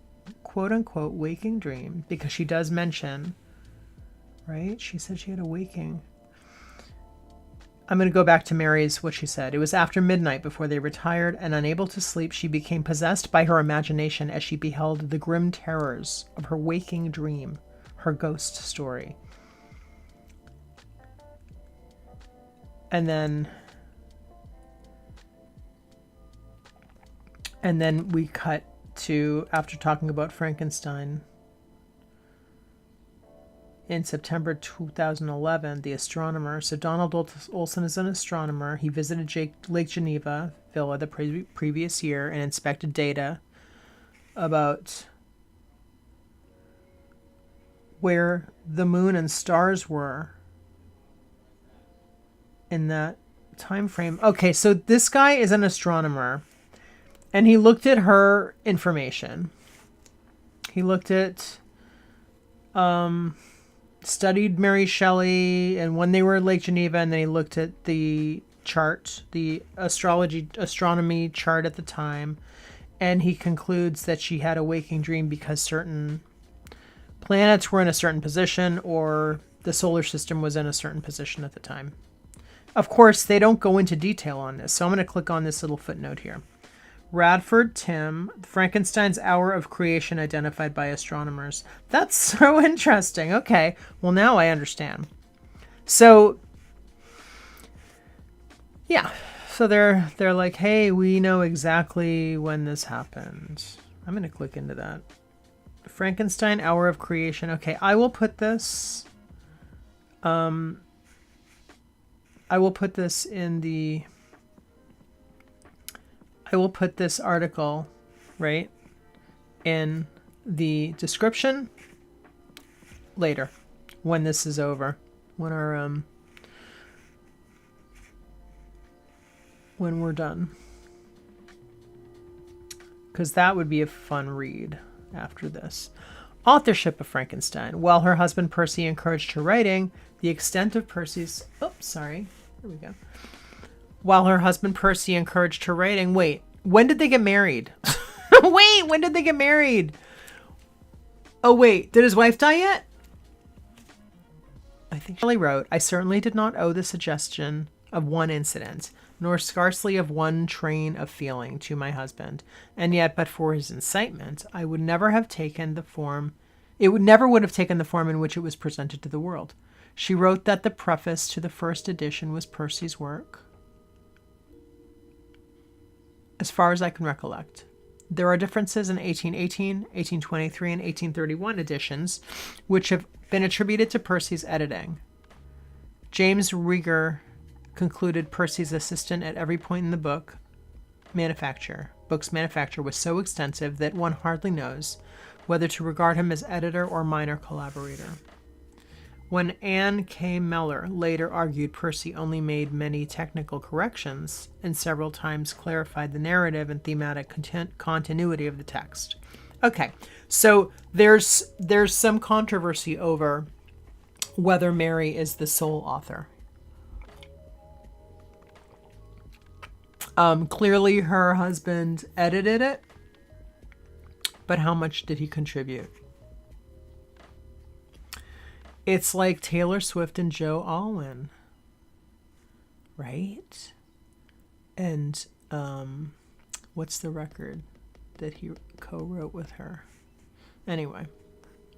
quote-unquote waking dream, because she does mention, right? She said she had a waking... I'm going to go back to Mary's, what she said. It was after midnight before they retired, and unable to sleep, she became possessed by her imagination as she beheld the grim terrors of her waking dream, her ghost story. And then we cut to, after talking about Frankenstein, in September 2011, the astronomer. So Donald Olson is an astronomer. He visited Lake Geneva Villa the previous year and inspected data about where the moon and stars were in that time frame. Okay, so this guy is an astronomer, and he looked at her information. He looked at, studied Mary Shelley and when they were at Lake Geneva, and then he looked at the chart, the astronomy chart at the time, and he concludes that she had a waking dream because certain planets were in a certain position or the solar system was in a certain position at the time. Of course, they don't go into detail on this, so I'm going to click on this little footnote here. Radford Tim, Frankenstein's hour of creation identified by astronomers. That's so interesting. Okay, well now I understand. So, yeah, so they're like, hey, we know exactly when this happened. I'm going to click into that. Frankenstein hour of creation. Okay, I will put this. I will put this in the. I will put this article, right, in the description later, when this is over, when our when we're done, because that would be a fun read after this. Authorship of Frankenstein. While her husband Percy encouraged her writing, the extent of Percy's... Oops, sorry. There we go. While her husband Percy encouraged her writing... Wait, when did they get married? Wait, when did they get married? Oh, wait, did his wife die yet? I think Shelley wrote, I certainly did not owe the suggestion of one incident, nor scarcely of one train of feeling to my husband, and yet but for his incitement, I would never have taken the form, it would never would have taken the form in which it was presented to the world. She wrote that the preface to the first edition was Percy's work. As far as I can recollect. There are differences in 1818, 1823, and 1831 editions, which have been attributed to Percy's editing. James Rieger concluded Percy's assistant at every point in the book's manufacture was so extensive that one hardly knows whether to regard him as editor or minor collaborator. When Anne K. Mellor later argued Percy only made many technical corrections and several times clarified the narrative and thematic continuity of the text. Okay, so there's some controversy over whether Mary is the sole author. Clearly her husband edited it, but how much did he contribute? It's like Taylor Swift and Joe Alwyn, right? And what's the record that he co-wrote with her? Anyway,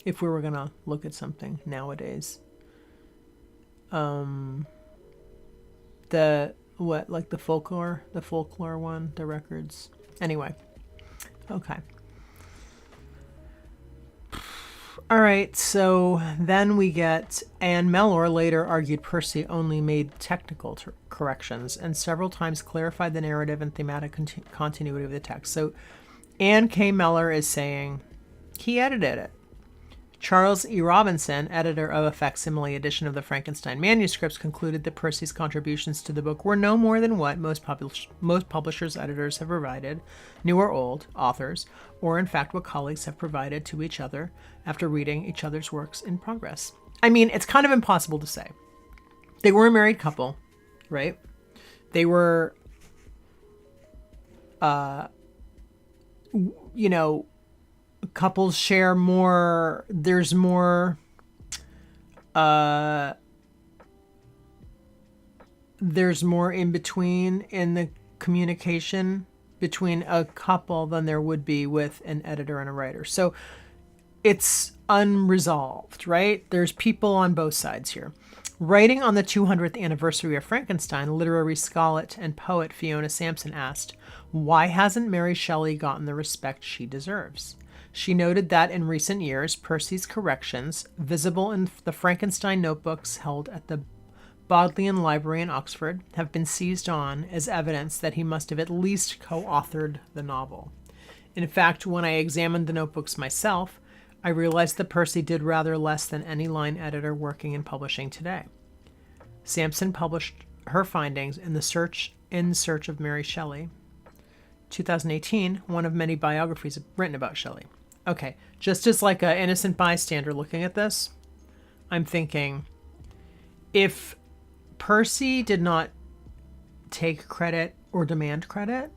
if we were going to look at something nowadays. The folklore one, the records. Anyway, okay. All right, so then we get Anne Mellor later argued Percy only made technical corrections and several times clarified the narrative and thematic continuity of the text. So Anne K. Mellor is saying he edited it. Charles E. Robinson, editor of a facsimile edition of the Frankenstein manuscripts, concluded that Percy's contributions to the book were no more than what most publishers' editors have provided, new or old, authors, or in fact what colleagues have provided to each other after reading each other's works in progress. I mean, it's kind of impossible to say. They were a married couple, right? They were, couples share more, there's more in between in the communication between a couple than there would be with an editor and a writer. So it's unresolved, right? There's people on both sides here. Writing on the 200th anniversary of Frankenstein, literary scholar and poet Fiona Sampson asked, why hasn't Mary Shelley gotten the respect she deserves? She noted that in recent years, Percy's corrections, visible in the Frankenstein notebooks held at the Bodleian Library in Oxford, have been seized on as evidence that he must have at least co-authored the novel. In fact, when I examined the notebooks myself, I realized that Percy did rather less than any line editor working in publishing today. Sampson published her findings in In Search of Mary Shelley, 2018, one of many biographies written about Shelley. Okay, just as like an innocent bystander looking at this, I'm thinking, if Percy did not take credit or demand credit,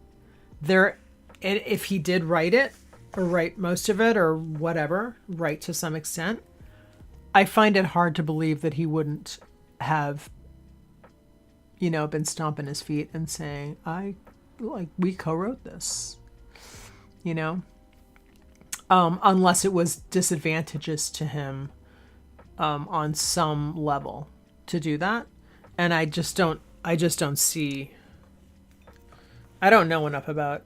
if he did write it, or write most of it, or whatever, write to some extent, I find it hard to believe that he wouldn't have, been stomping his feet and saying, we co-wrote this, unless it was disadvantageous to him on some level to do that. And I just don't see, I don't know enough about,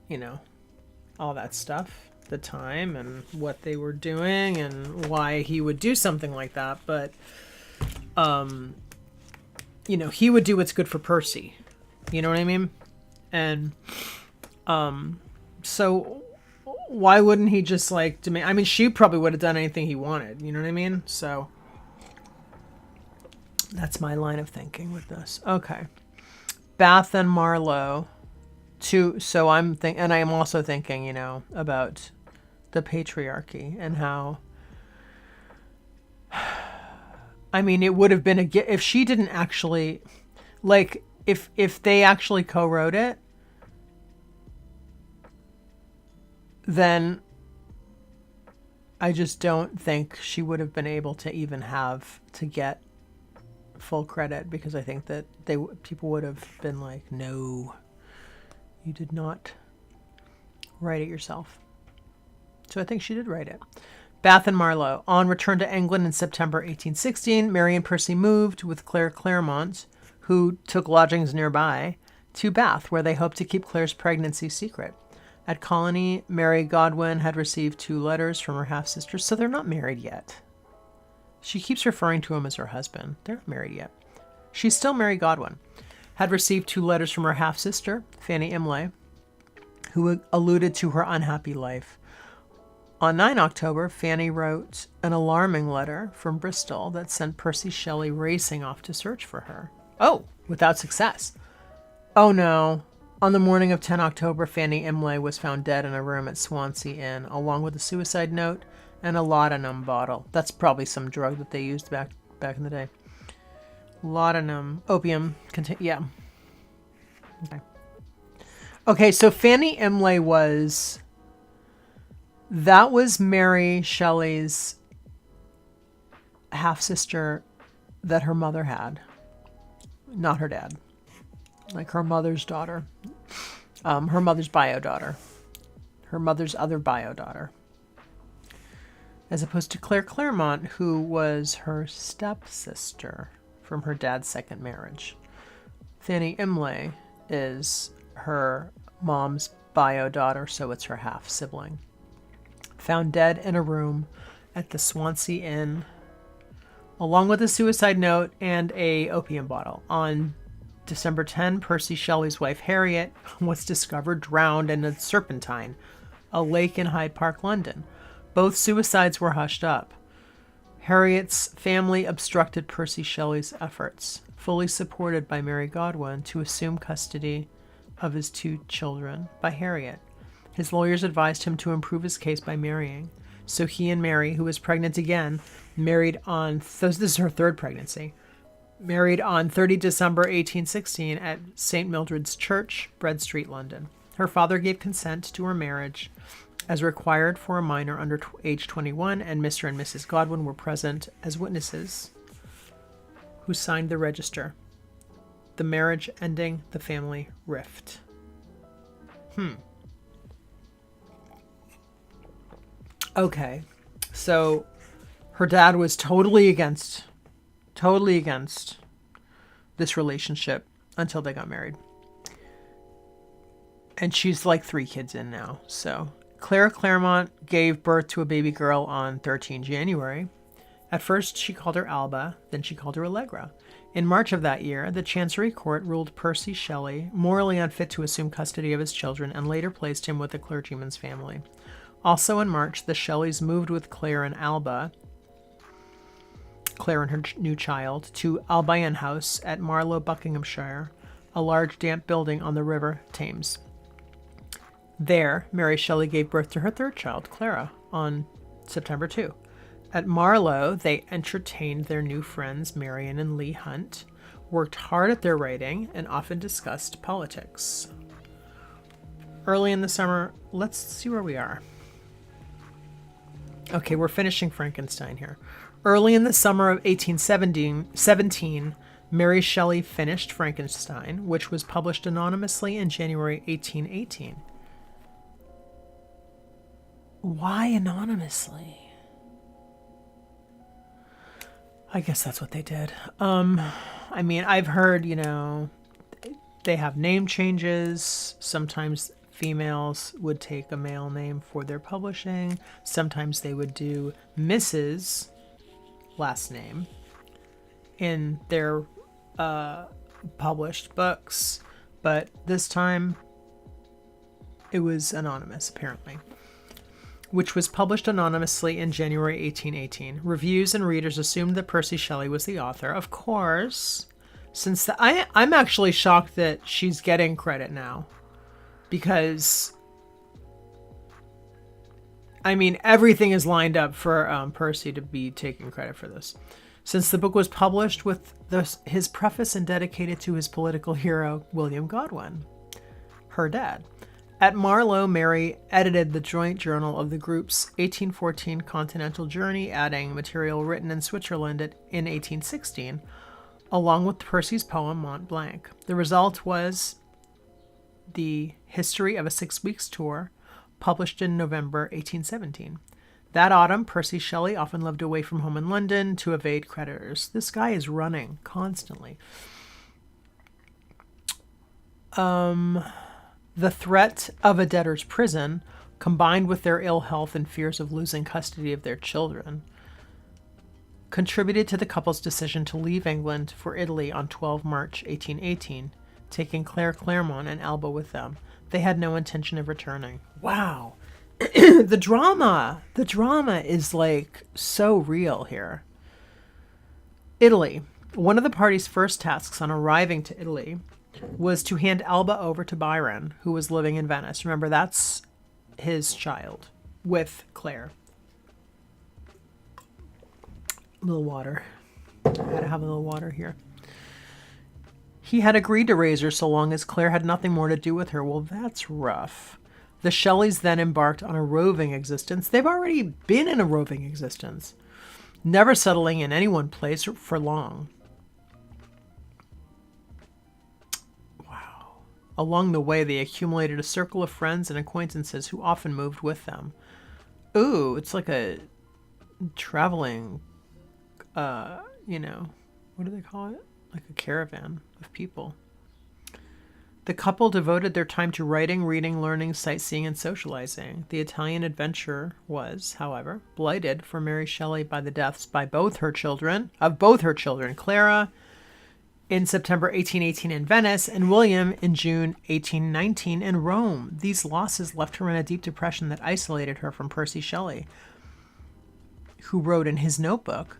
all that stuff, the time and what they were doing and why he would do something like that. But, he would do what's good for Percy. You know what I mean? And, so why wouldn't he just demand? I mean, she probably would have done anything he wanted. You know what I mean? So that's my line of thinking with this. Okay. Bath and Marlowe. So I'm and I am also thinking, about the patriarchy and how, I mean, it would have been if she didn't actually, if they actually co-wrote it, then I just don't think she would have been able to even have to get full credit, because I think that people would have been like, no, you did not write it yourself. So I think she did write it. Bath and Marlowe. On return to England in September 1816, Mary and Percy moved with Claire Claremont, who took lodgings nearby, to Bath, where they hoped to keep Claire's pregnancy secret. At Colony, Mary Godwin had received 2 letters from her half-sister, so they're not married yet. She keeps referring to him as her husband. They're not married yet. She's still Mary Godwin. Had received 2 letters from her half-sister, Fanny Imlay, who alluded to her unhappy life. On 9 October, Fanny wrote an alarming letter from Bristol that sent Percy Shelley racing off to search for her. Oh, without success. Oh no. On the morning of 10 October, Fanny Imlay was found dead in a room at Swansea Inn, along with a suicide note and a laudanum bottle. That's probably some drug that they used back in the day. Laudanum, opium, yeah. Okay, so Fanny Imlay was Mary Shelley's half-sister that her mother had, not her dad. Like her mother's daughter. Her mother's bio daughter. Her mother's other bio daughter. As opposed to Claire Claremont, who was her stepsister from her dad's second marriage. Fanny Imlay is her mom's bio daughter, so it's her half sibling. Found dead in a room at the Swansea Inn, along with a suicide note and a opium bottle. On December 10, Percy Shelley's wife Harriet was discovered drowned in a Serpentine, a lake in Hyde Park, London. Both suicides were hushed up. Harriet's family obstructed Percy Shelley's efforts, fully supported by Mary Godwin, to assume custody of his 2 children by Harriet. His lawyers advised him to improve his case by marrying. So he and Mary, who was pregnant again, married on, this is her 3rd pregnancy, married on 30 December 1816 at St. Mildred's Church, Bread Street, London. Her father gave consent to her marriage as required for a minor under age 21, and Mr. and Mrs. Godwin were present as witnesses who signed the register. The marriage ending the family rift. Okay, so her dad was totally against this relationship until they got married. And she's like 3 kids in now, so Clara Claremont gave birth to a baby girl on 13 January. At first, she called her Alba, then she called her Allegra. In March of that year, the Chancery Court ruled Percy Shelley morally unfit to assume custody of his children and later placed him with a clergyman's family. Also in March, the Shelleys moved with Claire and Alba, Claire and her new child, to Albion House at Marlow, Buckinghamshire, a large damp building on the River Thames. There, Mary Shelley gave birth to her third child, Clara, on September 2. At Marlow, they entertained their new friends, Marion and Leigh Hunt, worked hard at their writing, and often discussed politics. Early in the summer, let's see where we are. Okay, we're finishing Frankenstein here. Early in the summer of 1817, Mary Shelley finished Frankenstein, which was published anonymously in January 1818. Why anonymously? I guess that's what they did. I mean, I've heard, they have name changes. Sometimes females would take a male name for their publishing. Sometimes they would do Mrs. last name in their published books. But this time it was anonymous, apparently, which was published anonymously in January 1818. Reviews and readers assumed that Percy Shelley was the author. Of course, since I'm actually shocked that she's getting credit now, because, I mean, everything is lined up for Percy to be taking credit for this. Since the book was published with his preface and dedicated to his political hero, William Godwin, her dad. At Marlow, Mary edited the joint journal of the group's 1814 continental journey, adding material written in Switzerland in 1816, along with Percy's poem Mont Blanc. The result was the History of a 6 Weeks Tour, published in November 1817. That autumn, Percy Shelley often lived away from home in London to evade creditors. This guy is running constantly. The threat of a debtor's prison, combined with their ill health and fears of losing custody of their children, contributed to the couple's decision to leave England for Italy on 12 March 1818, taking Claire Claremont and Alba with them. They had no intention of returning. Wow. The drama is like so real here. Italy. One of the party's first tasks on arriving to Italy was to hand Alba over to Byron, who was living in Venice. Remember, that's his child with Claire. A little water. I had to have a little water here. He had agreed to raise her so long as Claire had nothing more to do with her. Well, that's rough. The Shelleys then embarked on a roving existence. They've already been in a roving existence, never settling in any one place for long. Wow. Along the way, they accumulated a circle of friends and acquaintances who often moved with them. Ooh, it's like a traveling, what do they call it? Like a caravan of people. The couple devoted their time to writing, reading, learning, sightseeing, and socializing. The Italian adventure was, however, blighted for Mary Shelley by the deaths of both her children, Clara in September 1818 in Venice and William in June 1819 in Rome. These losses left her in a deep depression that isolated her from Percy Shelley, who wrote in his notebook,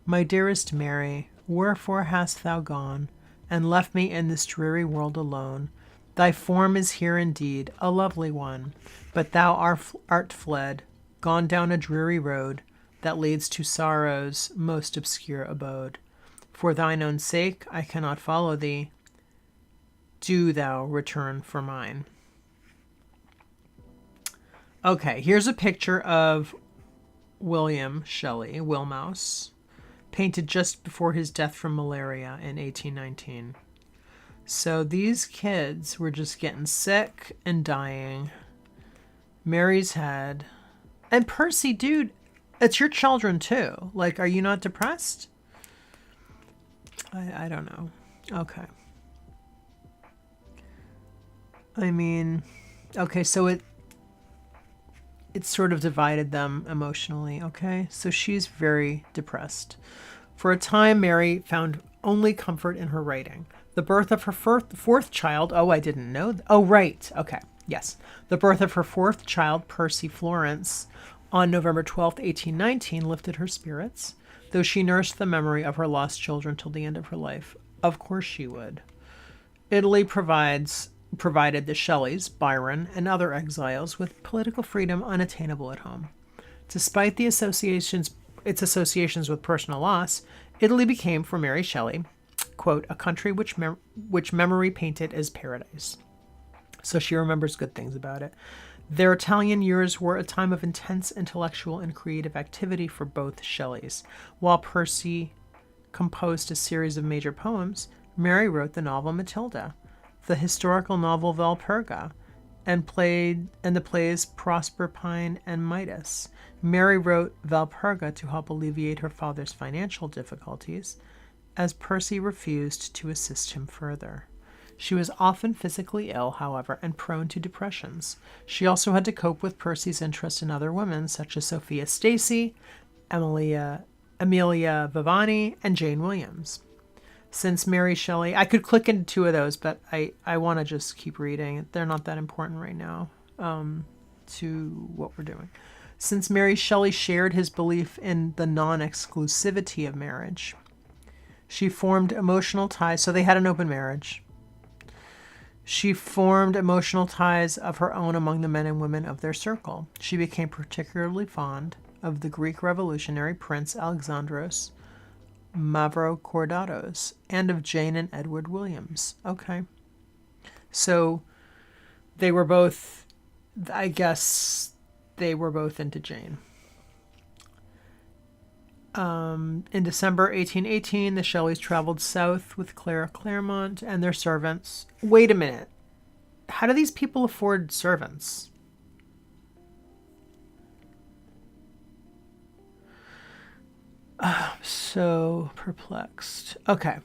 "My dearest Mary, wherefore hast thou gone, and left me in this dreary world alone? Thy form is here indeed, a lovely one, but thou art fled, gone down a dreary road that leads to sorrow's most obscure abode. For thine own sake I cannot follow thee. Do thou return for mine." Okay, here's a picture of William Shelley, Wilmouse, painted just before his death from malaria in 1819. So these kids were just getting sick and dying. Mary's had... And Percy, dude, it's your children too. Like, are you not depressed? I don't know. Okay. I mean, okay, so it sort of divided them emotionally, okay? So she's very depressed. For a time, Mary found only comfort in her writing. The birth of her fourth child, oh, I didn't know. Oh, right. Okay. Yes. The birth of her fourth child, Percy Florence, on November 12th, 1819, lifted her spirits, though she nursed the memory of her lost children till the end of her life. Of course she would. Italy provided the Shelleys, Byron, and other exiles with political freedom unattainable at home. Despite its associations with personal loss, Italy became, for Mary Shelley, quote, a country which memory painted as paradise. So she remembers good things about it. Their Italian years were a time of intense intellectual and creative activity for both Shelleys. While Percy composed a series of major poems, Mary wrote the novel Matilda, the historical novel Valperga, and the plays Proserpine and Midas. Mary wrote Valperga to help alleviate her father's financial difficulties, as Percy refused to assist him further. She was often physically ill, however, and prone to depressions. She also had to cope with Percy's interest in other women, such as Sophia Stacey, Amelia Vivani, and Jane Williams. Since Mary Shelley, I could click into two of those, but I want to just keep reading. They're not that important right now to what we're doing. Since Mary Shelley shared his belief in the non-exclusivity of marriage, she formed emotional ties. So they had an open marriage. She formed emotional ties of her own among the men and women of their circle. She became particularly fond of the Greek revolutionary Prince Alexandros Mavrocordatos and of Jane and Edward Williams. Okay. So they were both, I guess they were both into Jane. In December 1818, the Shelleys traveled south with Clara Claremont and their servants. Wait a minute. How do these people afford servants? So perplexed. Okay.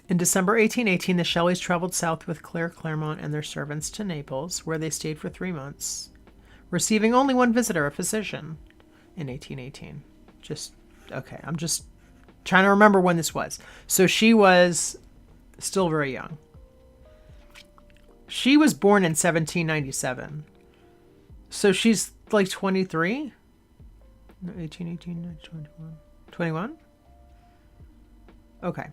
In December 1818, the Shelleys traveled south with Claire Claremont and their servants to Naples, where they stayed for 3 months, receiving only one visitor, a physician, in 1818. Okay, I'm just trying to remember when this was. So she was still very young. She was born in 1797. So she's like 23? No, 18, 21. 21? Okay.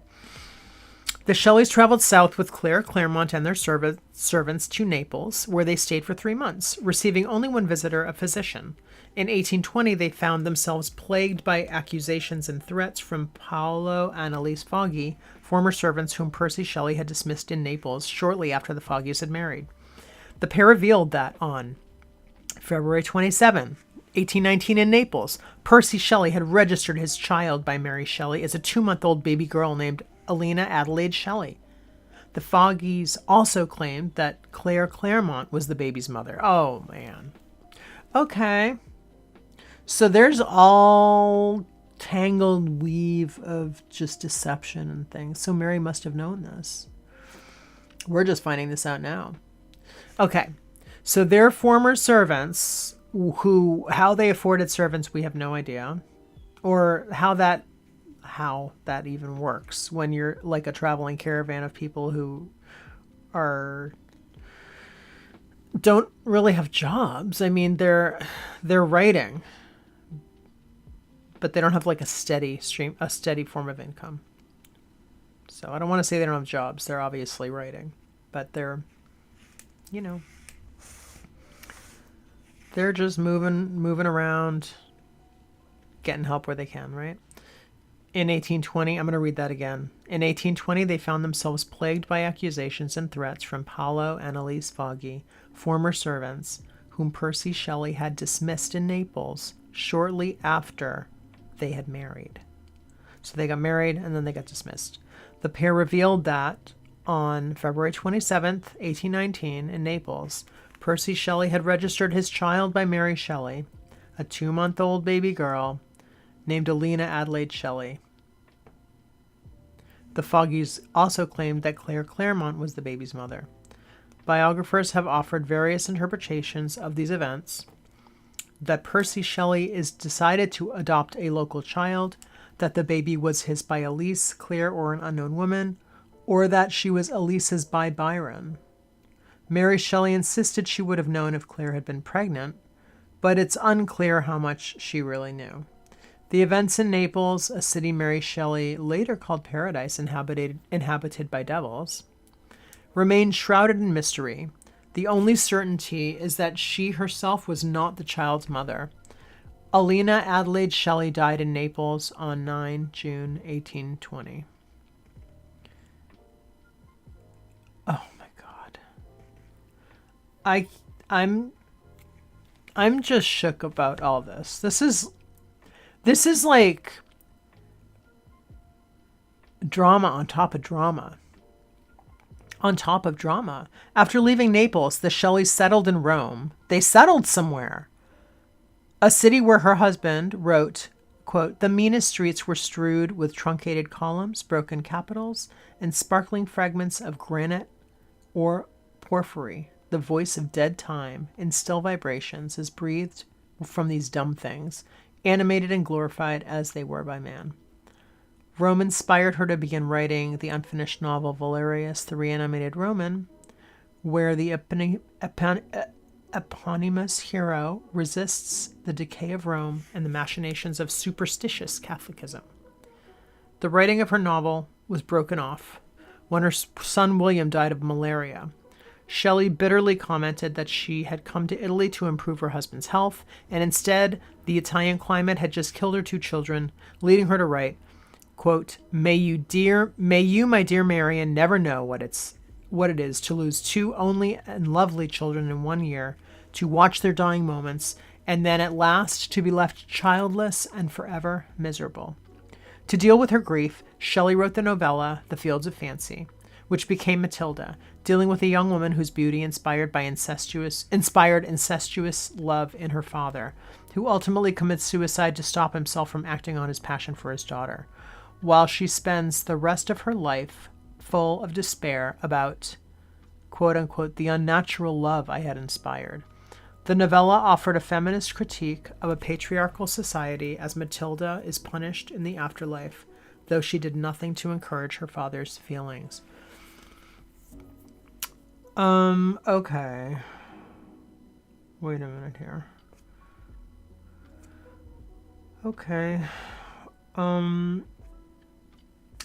The Shelleys traveled south with Claire Claremont and their servants to Naples, where they stayed for 3 months, receiving only one visitor, a physician. In 1820, they found themselves plagued by accusations and threats from Paolo and Elise Foggy, former servants whom Percy Shelley had dismissed in Naples shortly after the Foggies had married. The pair revealed that on February 27, 1819 in Naples, Percy Shelley had registered his child by Mary Shelley as a 2-month-old baby girl named Alina Adelaide Shelley. The Foggies also claimed that Claire Claremont was the baby's mother. Oh, man. Okay. So there's all tangled weave of just deception and things. So Mary must have known this. We're just finding this out now. Okay. So their former servants, how they afforded servants, we have no idea. Or how that even works when you're like a traveling caravan of people who don't really have jobs. I mean, they're writing, but they don't have like a steady form of income. So I don't want to say they don't have jobs. They're obviously writing, but they're just moving around, getting help where they can, right? In 1820, I'm going to read that again. In 1820, they found themselves plagued by accusations and threats from Paolo and Elise Foggy, former servants, whom Percy Shelley had dismissed in Naples shortly after they had married. So they got married and then they got dismissed. The pair revealed that on February 27th, 1819, in Naples, Percy Shelley had registered his child by Mary Shelley, a 2-month-old baby girl named Alina Adelaide Shelley. The Foggies also claimed that Claire Claremont was the baby's mother. Biographers have offered various interpretations of these events. that Percy Shelley is decided to adopt a local child, that the baby was his by Elise, Claire, or an unknown woman, or that she was Elise's by Byron. Mary Shelley insisted she would have known if Claire had been pregnant, but it's unclear how much she really knew. The events in Naples, a city Mary Shelley later called paradise inhabited by devils, remain shrouded in mystery. The only certainty is that she herself was not the child's mother. Alina Adelaide Shelley died in Naples on 9 June 1820. Oh my God. I'm just shook about all this. This is like drama on top of drama. On top of drama. After leaving Naples, the Shelleys settled in Rome. They settled somewhere. A city where her husband wrote, quote, "The meanest streets were strewed with truncated columns, broken capitals, and sparkling fragments of granite or porphyry. The voice of dead time, in still vibrations, is breathed from these dumb things, animated and glorified as they were by man." Rome inspired her to begin writing the unfinished novel Valerius, the Reanimated Roman, where the eponymous hero resists the decay of Rome and the machinations of superstitious Catholicism. The writing of her novel was broken off when her son William died of malaria. Shelley bitterly commented that she had come to Italy to improve her husband's health, and instead, the Italian climate had just killed her 2 children, leading her to write, quote, may you, my dear Marian, never know what it is to lose 2 only and lovely children in 1 year, to watch their dying moments, and then at last to be left childless and forever miserable. To deal with her grief, Shelley wrote the novella The Fields of Fancy, which became Matilda, dealing with a young woman whose beauty inspired incestuous love in her father, who ultimately commits suicide to stop himself from acting on his passion for his daughter, while she spends the rest of her life full of despair about, quote unquote, the unnatural love I had inspired. The novella offered a feminist critique of a patriarchal society as Matilda is punished in the afterlife, though she did nothing to encourage her father's feelings. Okay. Wait a minute here. Okay.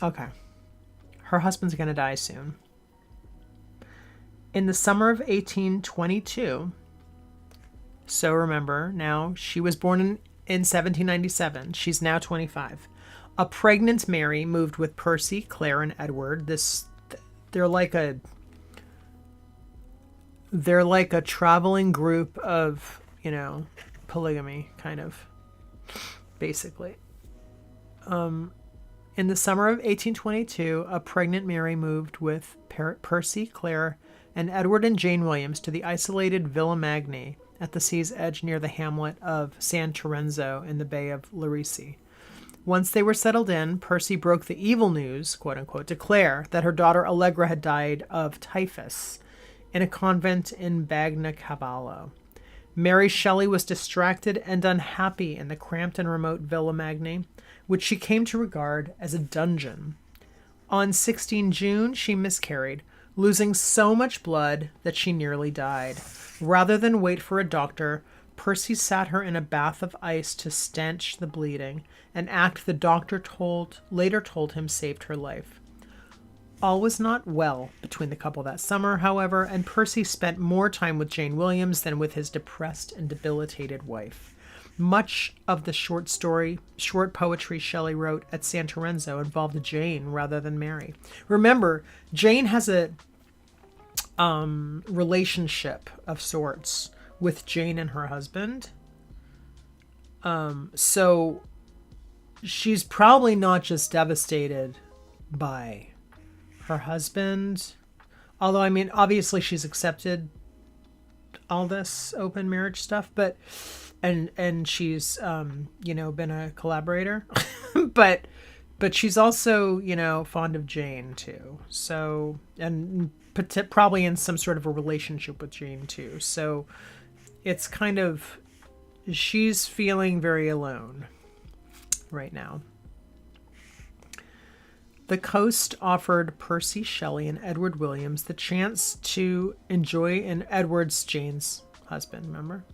Okay. Her husband's gonna die soon. In the summer of 1822, so remember, now she was born in 1797. She's now 25. A pregnant Mary moved with Percy, Claire, and Edward. They're like a traveling group of, polygamy, kind of, basically. In the summer of 1822, a pregnant Mary moved with Percy, Claire, and Edward and Jane Williams to the isolated Villa Magni at the sea's edge near the hamlet of San Terenzo in the Bay of Lerici. Once they were settled in, Percy broke the evil news, quote unquote, to Claire that her daughter Allegra had died of typhus in a convent in Bagnacavallo. Mary Shelley was distracted and unhappy in the cramped and remote Villa Magni, which she came to regard as a dungeon. On 16 June, she miscarried, losing so much blood that she nearly died. Rather than wait for a doctor, Percy sat her in a bath of ice to stanch the bleeding, an act the doctor later told him saved her life. All was not well between the couple that summer, however, and Percy spent more time with Jane Williams than with his depressed and debilitated wife. Much of the short poetry Shelley wrote at San Terenzo involved Jane rather than Mary. Remember, Jane has a relationship of sorts with Jane and her husband. So she's probably not just devastated by her husband. Although, I mean, obviously she's accepted all this open marriage stuff, but and she's been a collaborator. but she's also, fond of Jane too. So, and probably in some sort of a relationship with Jane too. So it's kind of, she's feeling very alone right now. The coast offered Percy Shelley and Edward Williams the chance to enjoy, and Edward's Jane's husband, remember?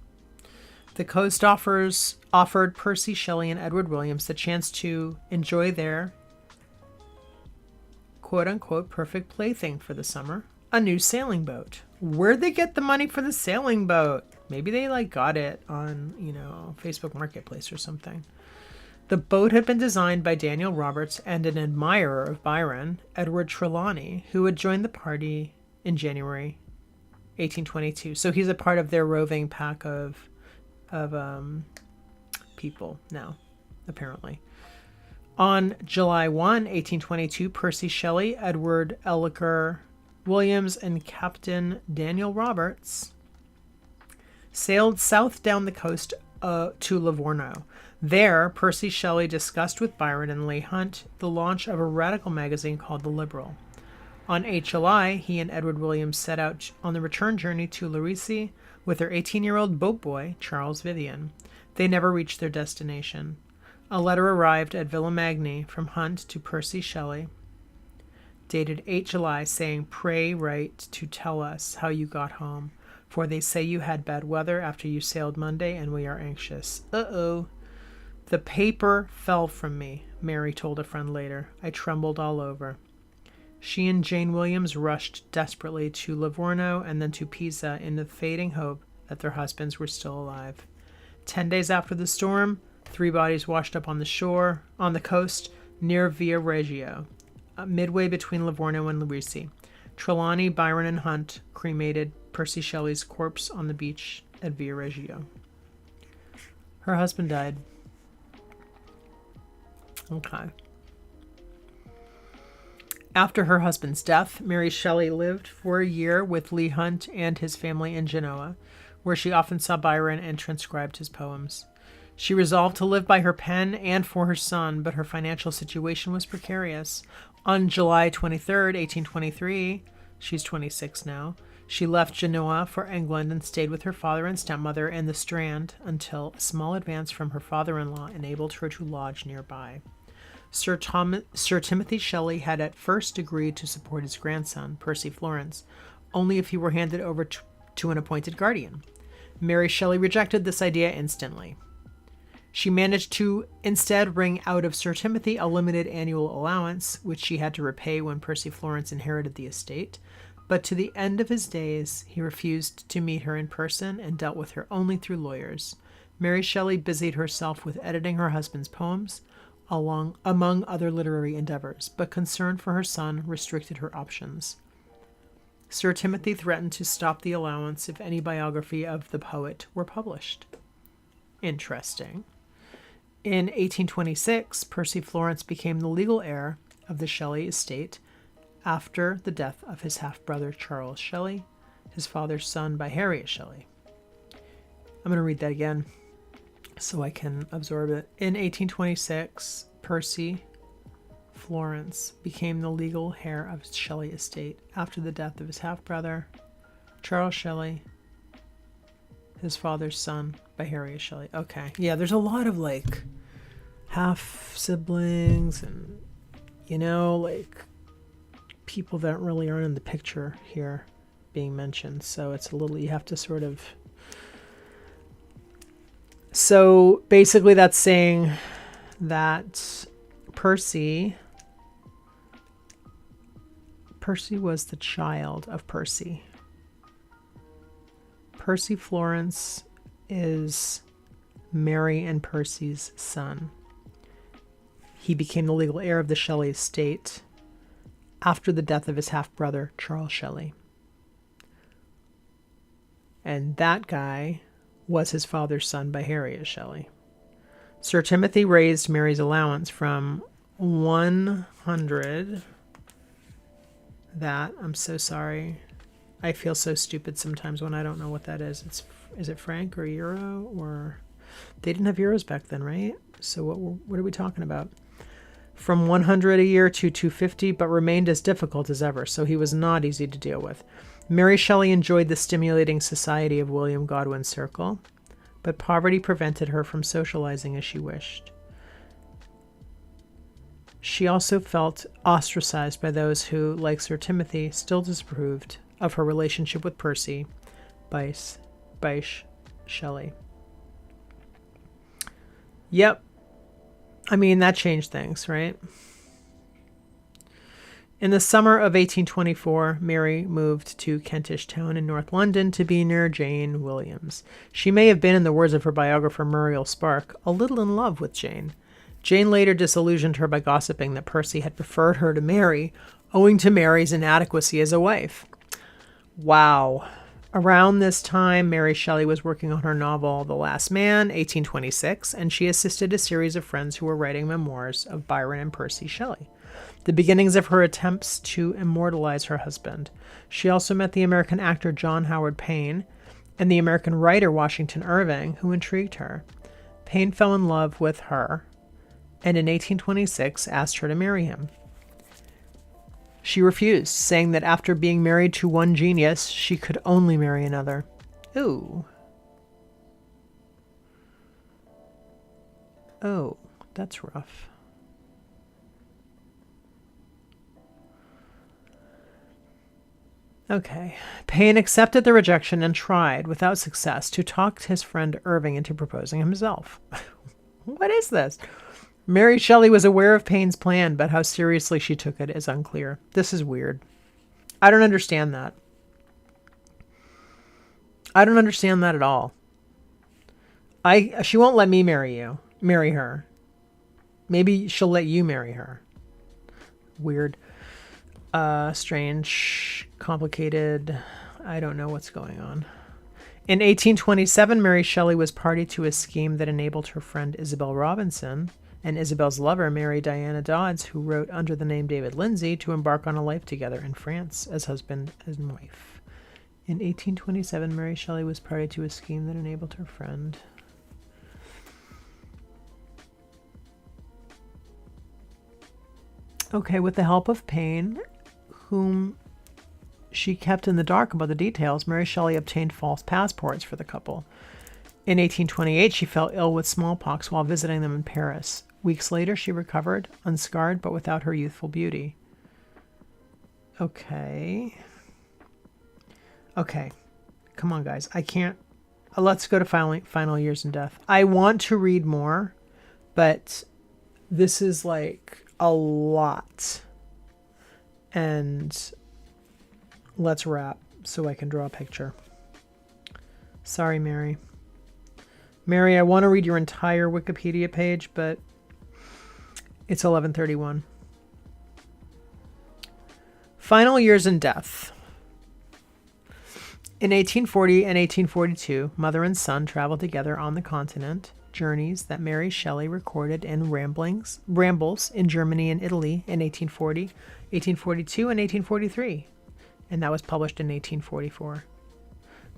The coast offered Percy Shelley and Edward Williams the chance to enjoy their quote-unquote perfect plaything for the summer, a new sailing boat. Where'd they get the money for the sailing boat? Maybe they got it on, Facebook Marketplace or something. The boat had been designed by Daniel Roberts and an admirer of Byron, Edward Trelawney, who had joined the party in January 1822. So he's a part of their roving pack of people now, apparently. On July 1, 1822, Percy Shelley, Edward Elliker Williams, and Captain Daniel Roberts sailed south down the coast to Livorno. There, Percy Shelley discussed with Byron and Leigh Hunt the launch of a radical magazine called The Liberal. On 8 July, he and Edward Williams set out on the return journey to Lerici with their 18-year-old boat boy, Charles Vivian. They never reached their destination. A letter arrived at Villamagny from Hunt to Percy Shelley, dated 8 July, saying, "Pray write to tell us how you got home, for they say you had bad weather after you sailed Monday, and we are anxious." Uh-oh. "The paper fell from me," Mary told a friend later. "I trembled all over." She and Jane Williams rushed desperately to Livorno and then to Pisa in the fading hope that their husbands were still alive. 10 days after the storm, 3 bodies washed up on the coast near Via Reggio, midway between Livorno and Lerici. Trelawney, Byron, and Hunt cremated Percy Shelley's corpse on the beach at Via Reggio. Her husband died. Okay. After her husband's death, Mary Shelley lived for a year with Leigh Hunt and his family in Genoa, where she often saw Byron and transcribed his poems. She resolved to live by her pen and for her son, but her financial situation was precarious. On July 23rd, 1823, she's 26 now, she left Genoa for England and stayed with her father and stepmother in the Strand until a small advance from her father-in-law enabled her to lodge nearby. Sir Timothy Shelley had at first agreed to support his grandson, Percy Florence, only if he were handed over to an appointed guardian. Mary Shelley rejected this idea instantly. She managed to instead wring out of Sir Timothy a limited annual allowance, which she had to repay when Percy Florence inherited the estate, but to the end of his days he refused to meet her in person and dealt with her only through lawyers. Mary Shelley busied herself with editing her husband's poems, among other literary endeavors, but concern for her son restricted her options. Sir Timothy threatened to stop the allowance if any biography of the poet were published. Interesting. In 1826, Percy Florence became the legal heir of the Shelley estate after the death of his half-brother Charles Shelley, his father's son by Harriet Shelley. I'm going to read that again so I can absorb it. In 1826, Percy Florence became the legal heir of the Shelley estate after the death of his half-brother Charles Shelley, his father's son by Harriet Shelley. Okay. Yeah, there's a lot of half-siblings and, people that really aren't in the picture here being mentioned. So it's a little, you have to sort of... So basically that's saying that Percy was the child of Percy. Percy Florence is Mary and Percy's son. He became the legal heir of the Shelley estate after the death of his half-brother, Charles Shelley. And that guy was his father's son by Harriet Shelley. Sir Timothy raised Mary's allowance from 100... I'm so sorry. I feel so stupid sometimes when I don't know what that is. Is it franc or euro? Or they didn't have euros back then, right? So what are we talking about? From 100 a year to 250, but remained as difficult as ever, so he was not easy to deal with. Mary Shelley enjoyed the stimulating society of William Godwin's circle, but poverty prevented her from socializing as she wished. She also felt ostracized by those who, like Sir Timothy, still disapproved of her relationship with Percy Bysshe Shelley. Yep. I mean, that changed things, right? In the summer of 1824, Mary moved to Kentish Town in North London to be near Jane Williams. She may have been, in the words of her biographer Muriel Spark, a little in love with Jane. Jane later disillusioned her by gossiping that Percy had preferred her to Mary, owing to Mary's inadequacy as a wife. Wow. Around this time, Mary Shelley was working on her novel The Last Man, 1826, and she assisted a series of friends who were writing memoirs of Byron and Percy Shelley, the beginnings of her attempts to immortalize her husband. She also met the American actor John Howard Payne and the American writer Washington Irving, who intrigued her. Payne fell in love with her, and in 1826 asked her to marry him. She refused, saying that after being married to one genius, she could only marry another. Ooh. Oh, that's rough. Okay. Payne accepted the rejection and tried, without success, to talk his friend Irving into proposing himself. What is this? Mary Shelley was aware of Payne's plan, but how seriously she took it is unclear. This is weird. I don't understand that. I don't understand that at all. She won't let me marry her. Maybe she'll let you marry her. Weird. Strange, complicated. I don't know what's going on. In 1827, Mary Shelley was party to a scheme that enabled her friend Isabel Robinson and Isabel's lover, Mary Diana Dodds, who wrote under the name David Lindsay, to embark on a life together in France as husband and wife. In 1827, Mary Shelley was party to a scheme that enabled her friend. Okay, with the help of Payne, whom she kept in the dark about the details, Mary Shelley obtained false passports for the couple. In 1828, she fell ill with smallpox while visiting them in Paris. Weeks later, she recovered, unscarred, but without her youthful beauty. Okay. Come on, guys. I can't... Let's go to Final Years in Death. I want to read more, but this is like a lot. And let's wrap so I can draw a picture. Sorry, Mary. Mary, I want to read your entire Wikipedia page, but it's 11:31. Final Years in Death. In 1840 and 1842, mother and son traveled together on the continent, journeys that Mary Shelley recorded in Rambles in Germany and Italy in 1840, 1842, and 1843. And that was published in 1844.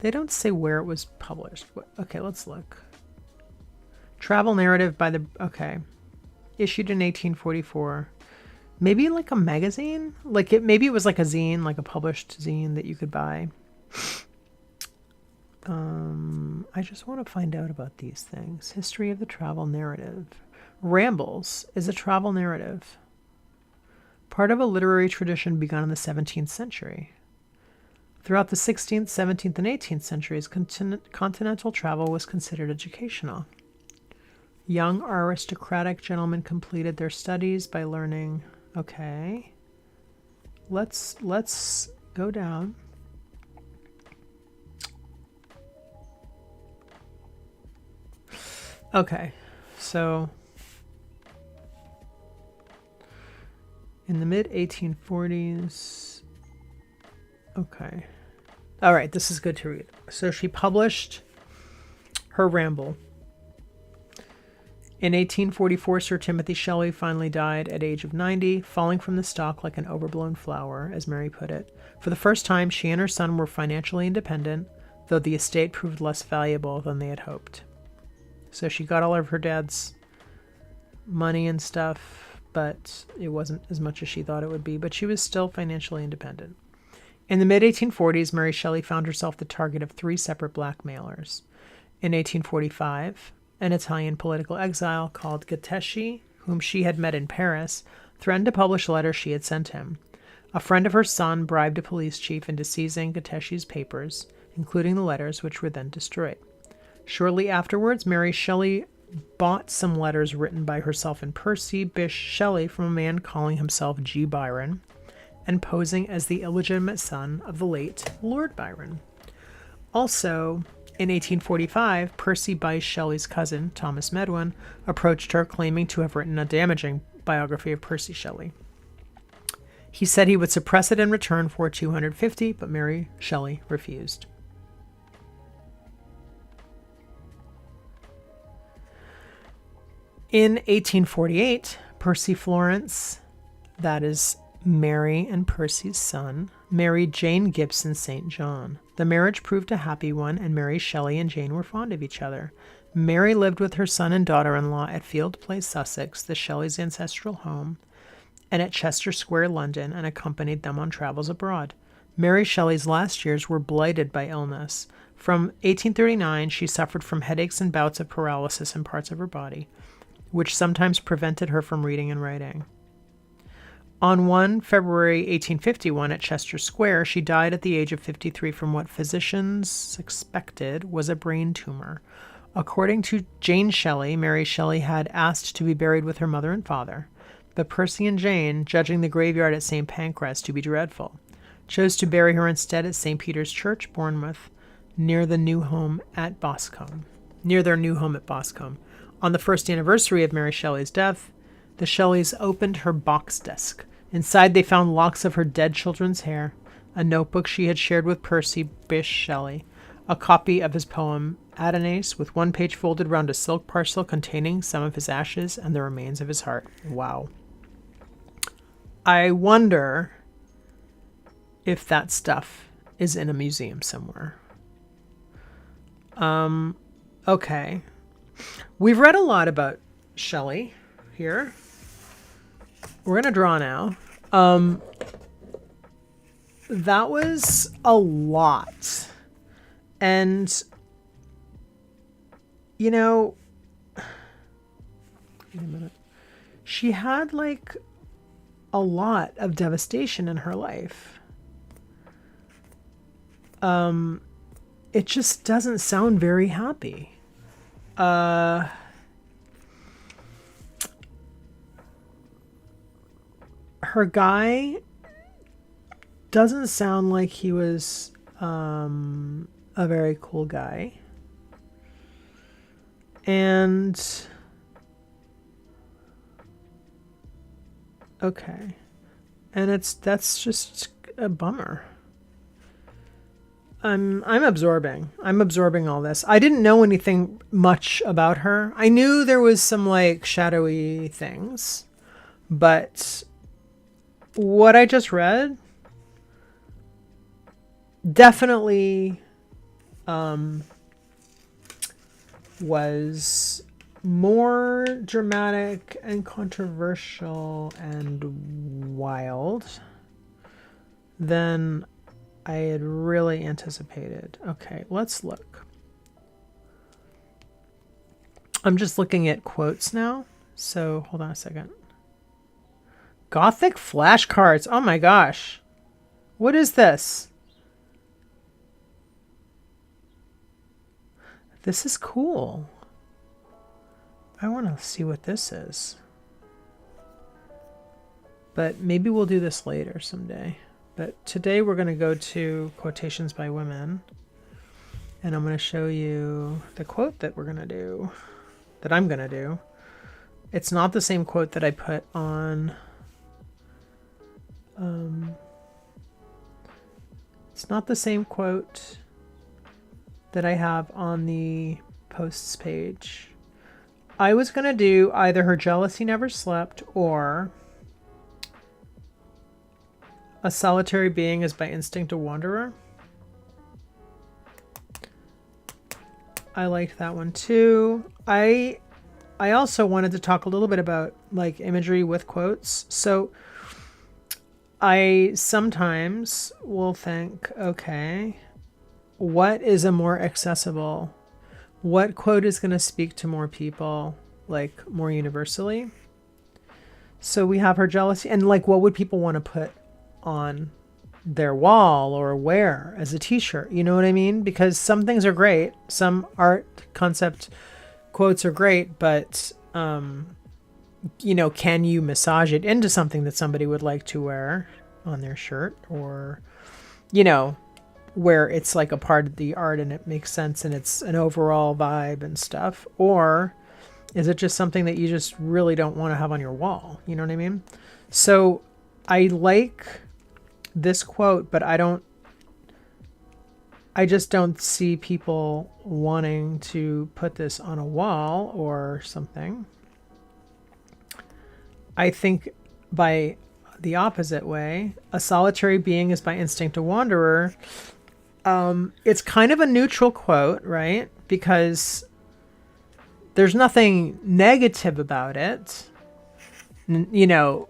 They don't say where it was published. Okay, let's look. Travel narrative by the... Okay. Issued in 1844. Maybe like a magazine? Maybe it was like a zine, like a published zine that you could buy. I just want to find out about these things. History of the travel narrative. Rambles is a travel narrative. Part of a literary tradition begun in the 17th century. Throughout the 16th, 17th, and 18th centuries, continental travel was considered educational. Young aristocratic gentlemen completed their studies by learning... Okay. Let's go down. Okay, so in the mid-1840s... Okay. All right, this is good to read. So she published her ramble. In 1844, Sir Timothy Shelley finally died at age of 90, falling from the stalk like an overblown flower, as Mary put it. For the first time, she and her son were financially independent, though the estate proved less valuable than they had hoped. So she got all of her dad's money and stuff, but it wasn't as much as she thought it would be, but she was still financially independent. In the mid-1840s, Mary Shelley found herself the target of 3 separate blackmailers. In 1845, an Italian political exile called Gatteschi, whom she had met in Paris, threatened to publish letters she had sent him. A friend of her son bribed a police chief into seizing Gatteschi's papers, including the letters, which were then destroyed. Shortly afterwards, Mary Shelley bought some letters written by herself and Percy Bysshe Shelley from a man calling himself G. Byron and posing as the illegitimate son of the late Lord Byron. Also, in 1845, Percy Bysshe Shelley's cousin, Thomas Medwin, approached her claiming to have written a damaging biography of Percy Shelley. He said he would suppress it in return for $250, but Mary Shelley refused. In 1848, Percy Florence, that is Mary and Percy's son, married Jane Gibson St. John. The marriage proved a happy one, and Mary Shelley and Jane were fond of each other. Mary lived with her son and daughter-in-law at Field Place, Sussex, the Shelleys' ancestral home, and at Chester Square, London, and accompanied them on travels abroad. Mary Shelley's last years were blighted by illness. From 1839, she suffered from headaches and bouts of paralysis in parts of her body, which sometimes prevented her from reading and writing. On 1 February 1851 at Chester Square, she died at the age of 53 from what physicians suspected was a brain tumor. According to Jane Shelley, Mary Shelley had asked to be buried with her mother and father, but Percy and Jane, judging the graveyard at St. Pancras to be dreadful, chose to bury her instead at St. Peter's Church, Bournemouth, near their new home at Boscombe. On the first anniversary of Mary Shelley's death, the Shelleys opened her box desk. Inside, they found locks of her dead children's hair, a notebook she had shared with Percy Bysshe Shelley, a copy of his poem Adonais with one page folded round a silk parcel containing some of his ashes and the remains of his heart. Wow. I wonder if that stuff is in a museum somewhere. Okay. We've read a lot about Shelley here. We're going to draw now. That was a lot. And, you know, wait a minute. She had like a lot of devastation in her life. It just doesn't sound very happy. Her guy doesn't sound like he was a very cool guy. And okay. And that's just a bummer. I'm absorbing all this. I didn't know anything much about her. I knew there was some like shadowy things, but what I just read definitely was more dramatic and controversial and wild than I had really anticipated. Okay, let's look. I'm just looking at quotes now. So hold on a second. Gothic flashcards. Oh my gosh. What is this? This is cool. I want to see what this is. But maybe we'll do this later someday. But today we're going to go to quotations by women. And I'm going to show you the quote that we're going to do. That I'm going to do. It's not the same quote that I put on... it's not the same quote that I have on the posts page. I was going to do either Her Jealousy Never Slept or A Solitary Being is by Instinct a Wanderer. I liked that one too. I also wanted to talk a little bit about like imagery with quotes. So I sometimes will think, okay, what is a more accessible what quote is going to speak to more people, like more universally? So we have her jealousy, and like, what would people want to put on their wall or wear as a t-shirt? You know what I mean? Because some things are great. Some art concept quotes are great, but, you know, can you massage it into something that somebody would like to wear on their shirt, or, you know, where it's like a part of the art and it makes sense and it's an overall vibe and stuff? Or is it just something that you just really don't want to have on your wall? You know what I mean? So I like this quote, but I just don't see people wanting to put this on a wall or something. I think by the opposite way, a solitary being is by instinct a wanderer. It's kind of a neutral quote, right? Because there's nothing negative about it. You know,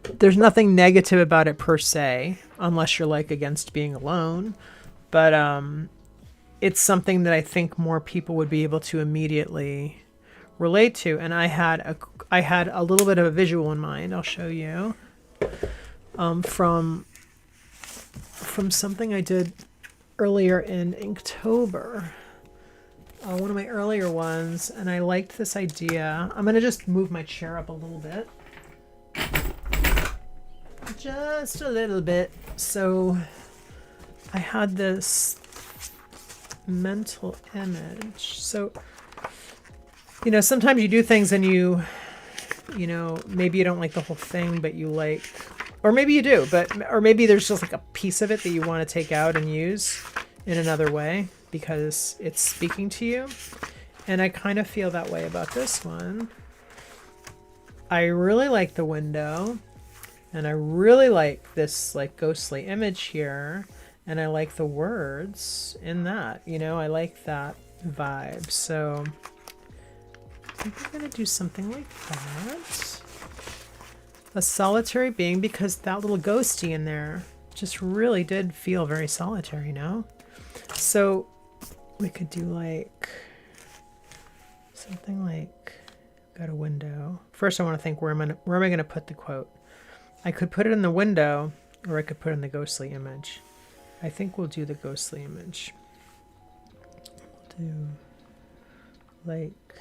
there's nothing negative about it per se, unless you're like against being alone. But it's something that I think more people would be able to immediately relate to. And I had a little bit of a visual in mind. I'll show you from something I did earlier in Inktober. One of my earlier ones, and I liked this idea. I'm going to just move my chair up a little bit. Just a little bit. So I had this mental image. So, you know, sometimes you do things and you know, maybe you don't like the whole thing, but you like, or maybe you do, or maybe there's just like a piece of it that you want to take out and use in another way because it's speaking to you. And I kind of feel that way about this one. I really like the window, and I really like this like ghostly image here, and I like the words in that, you know, I like that vibe. So I think I'm going to do something like that. A solitary being, because that little ghosty in there just really did feel very solitary, no? So we could do like something like, got a window. First I want to think, where am I going to put the quote? I could put it in the window, or I could put it in the ghostly image. I think we'll do the ghostly image. We'll do like,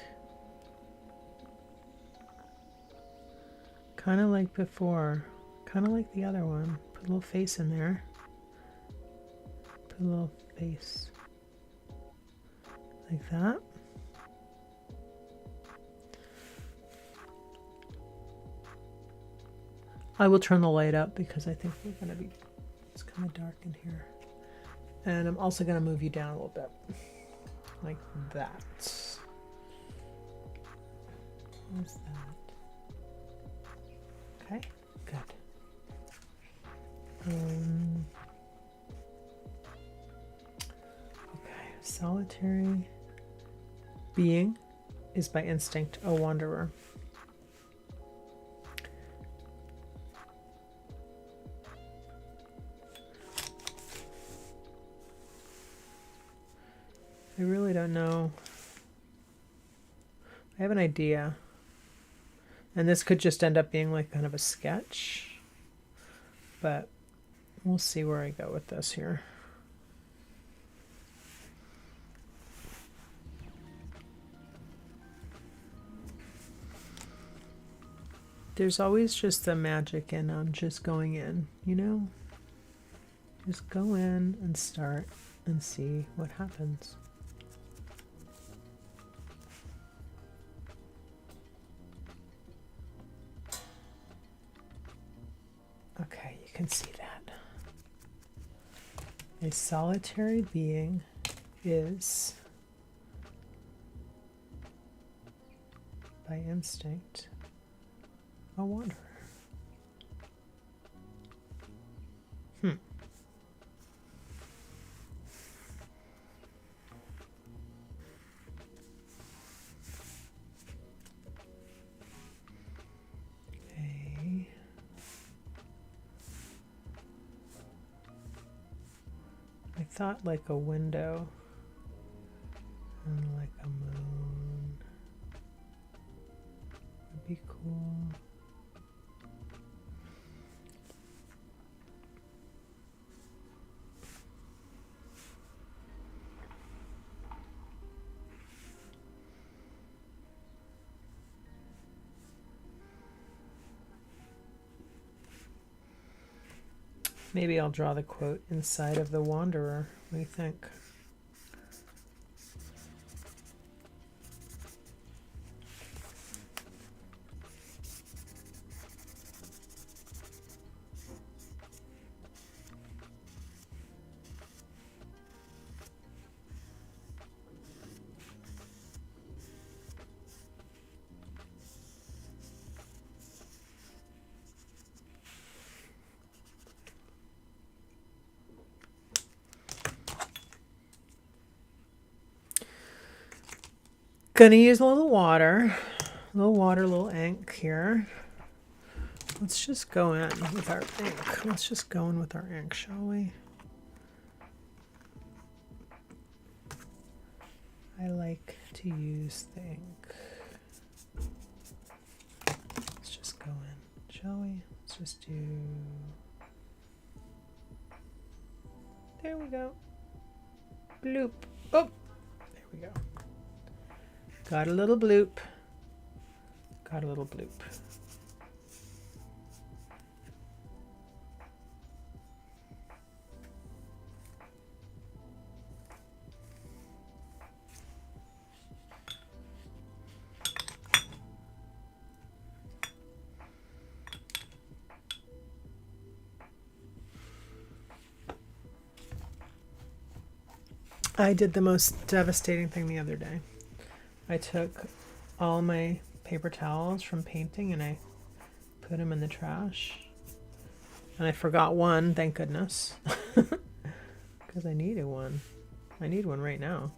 kind of like before, kind of like the other one. Put a little face in there. Put a little face like that. I will turn the light up because I think we're going to be, it's kind of dark in here. And I'm also going to move you down a little bit like that. Where's that? Okay, good. Okay, solitary being is by instinct a wanderer. I really don't know. I have an idea. And this could just end up being like kind of a sketch. But we'll see where I go with this here. There's always just the magic in just going in, you know? Just go in and start and see what happens. Okay, you can see that. A solitary being is, by instinct, a wanderer. I thought like a window like a moon would be cool. Maybe I'll draw the quote inside of the Wanderer. What do you think? Gonna use a little water, little ink here. Let's just go in with our ink. Let's just go in with our ink, shall we? I like to use the ink. Let's just go in, shall we? Let's just do... There we go. Bloop. Oh, there we go. Got a little bloop. Got a little bloop. I did the most devastating thing the other day. I took all my paper towels from painting and I put them in the trash. And I forgot one, thank goodness. Because I needed one. I need one right now.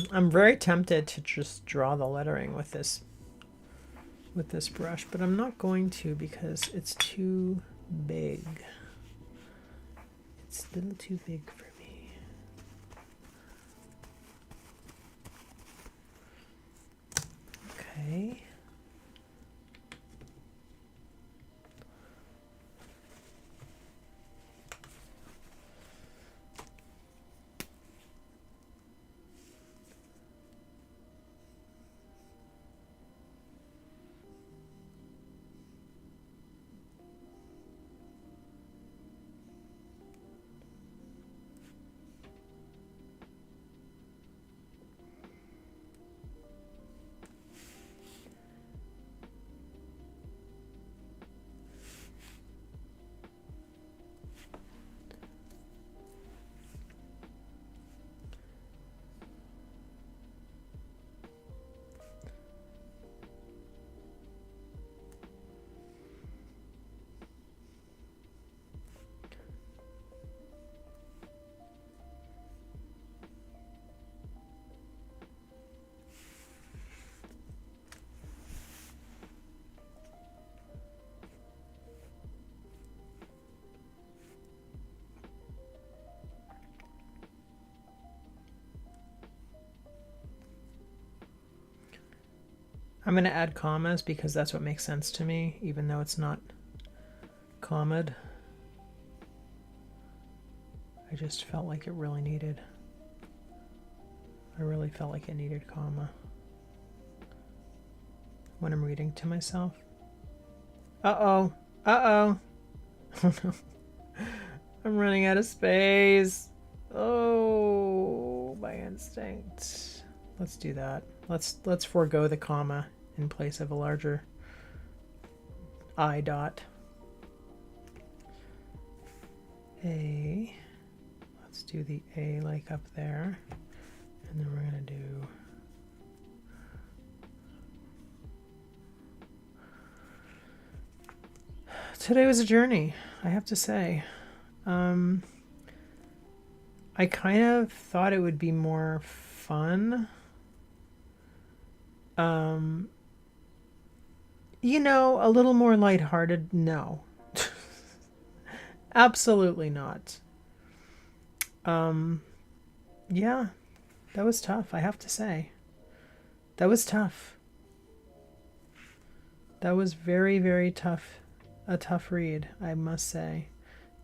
I'm very tempted to just draw the lettering with this brush, but I'm not going to because it's too big. It's a little too big for me. Okay. I'm going to add commas because that's what makes sense to me, even though it's not commaed. I just felt like it really needed, I really felt like it needed comma when I'm reading to myself. Uh-oh. Uh-oh. Oh no. I'm running out of space. Oh, by instinct. Let's do that. Let's forego the comma in place of a larger I dot. A. Let's do the A like up there. And then we're going to do today was a journey, I have to say. I kind of thought it would be more fun. You know, a little more lighthearted. No. Absolutely not. Yeah, that was tough, I have to say. That was tough. That was very, very tough. A tough read, I must say.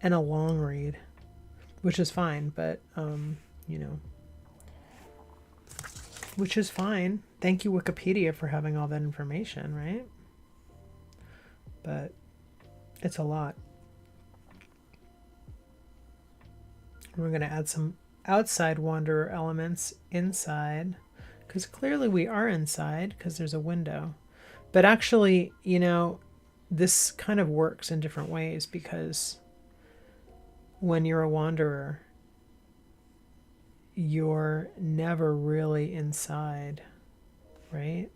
And a long read, which is fine, but, you know, which is fine. Thank you, Wikipedia, for having all that information, right? But it's a lot. We're going to add some outside wanderer elements inside, because clearly we are inside because there's a window. But actually, you know, this kind of works in different ways, because when you're a wanderer, you're never really inside, right?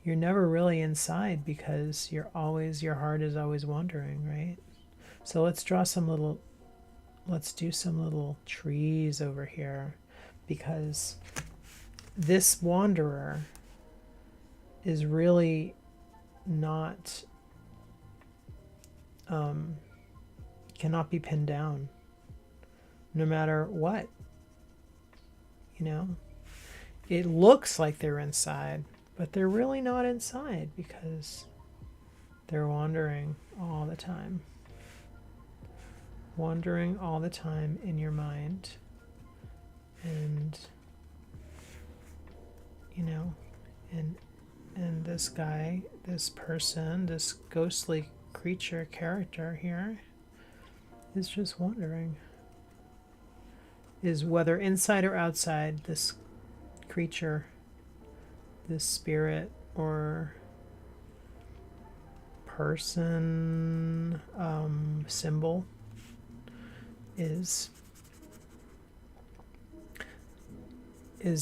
You're never really inside because your heart is always wandering, right? So let's do some little trees over here, because this wanderer is really not cannot be pinned down no matter what, you know. It looks like they're inside, but they're really not inside because they're wandering all the time. Wandering all the time in your mind. And, you know, and this guy, this person, this ghostly creature character here is just wandering. Is whether inside or outside, this creature, this spirit or person, symbol is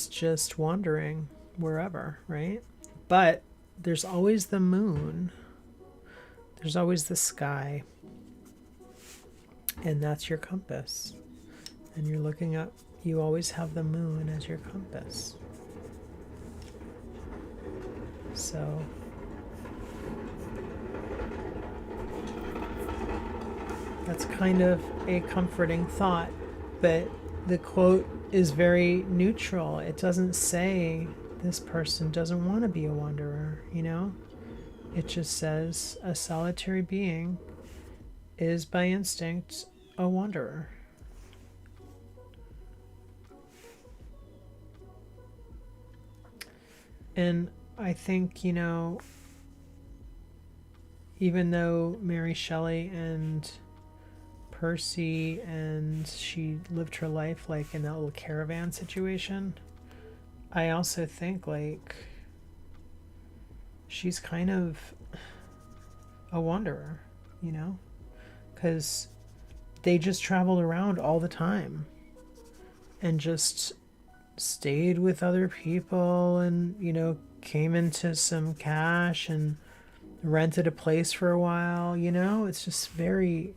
just wandering wherever, right? But there's always the moon. There's always the sky. And that's your compass. And you're looking up, you always have the moon as your compass. So that's kind of a comforting thought, but the quote is very neutral. It doesn't say this person doesn't want to be a wanderer, you know? It just says a solitary being is by instinct a wanderer. And I think, you know, even though Mary Shelley and Percy and she lived her life like in that little caravan situation, I also think like she's kind of a wanderer, you know, because they just traveled around all the time and just stayed with other people and, you know, came into some cash and rented a place for a while, you know. It's just very,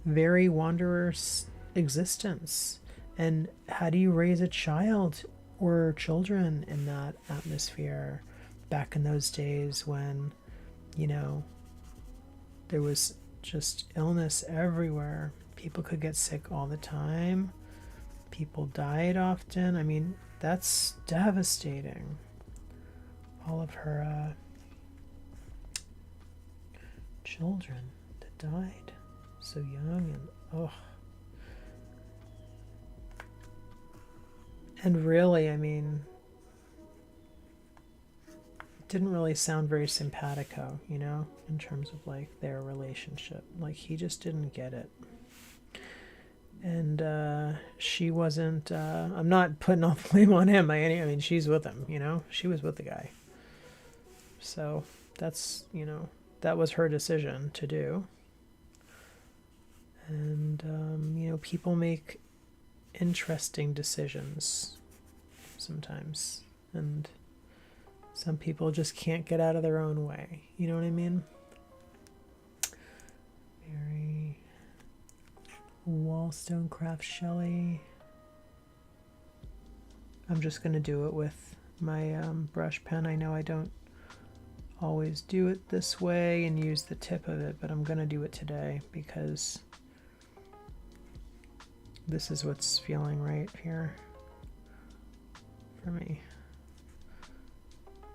very wanderer's existence. And how do you raise a child or children in that atmosphere back in those days when, you know, there was just illness everywhere? People could get sick all the time. People died often. I mean, that's devastating. All of her children that died so young, and oh. And really, I mean, didn't really sound very simpatico, you know, in terms of like their relationship. Like he just didn't get it. And she wasn't, I'm not putting all the blame on him. I mean, she's with him, you know, she was with the guy. So that's, you know, that was her decision to do. And, you know, people make interesting decisions sometimes. And some people just can't get out of their own way. You know what I mean? Mary Wollstonecraft Shelley. I'm just going to do it with my brush pen. I know I don't always do it this way and use the tip of it, but I'm going to do it today because this is what's feeling right here for me.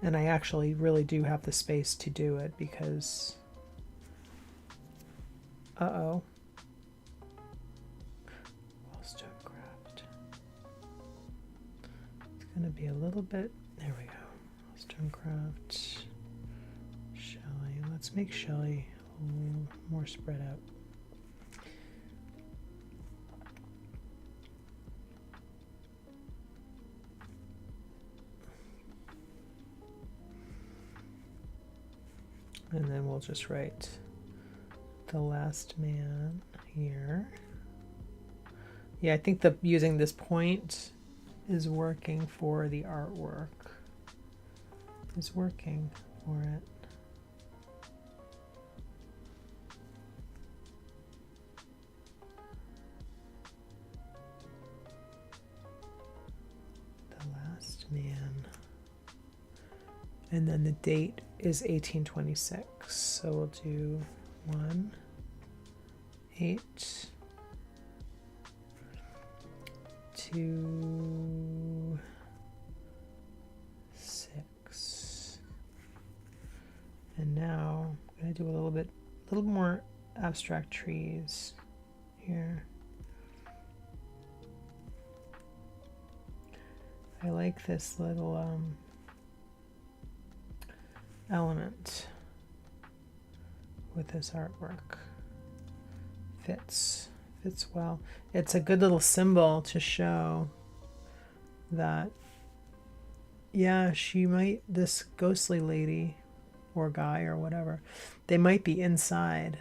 And I actually really do have the space to do it because, Wollstonecraft. It's going to be a little bit, there we go. Wollstonecraft, Shelley. Let's make Shelley a little more spread out. And then we'll just write The Last Man here. Yeah, I think using this point is working for the artwork. Is working for it. The Last Man. And then the date is 1826. So we'll do 1, 8, 2, 6. And now I'm going to do a little more abstract trees here. I like this little element with this artwork. Fits well. It's a good little symbol to show that, yeah, this ghostly lady or guy or whatever, they might be inside.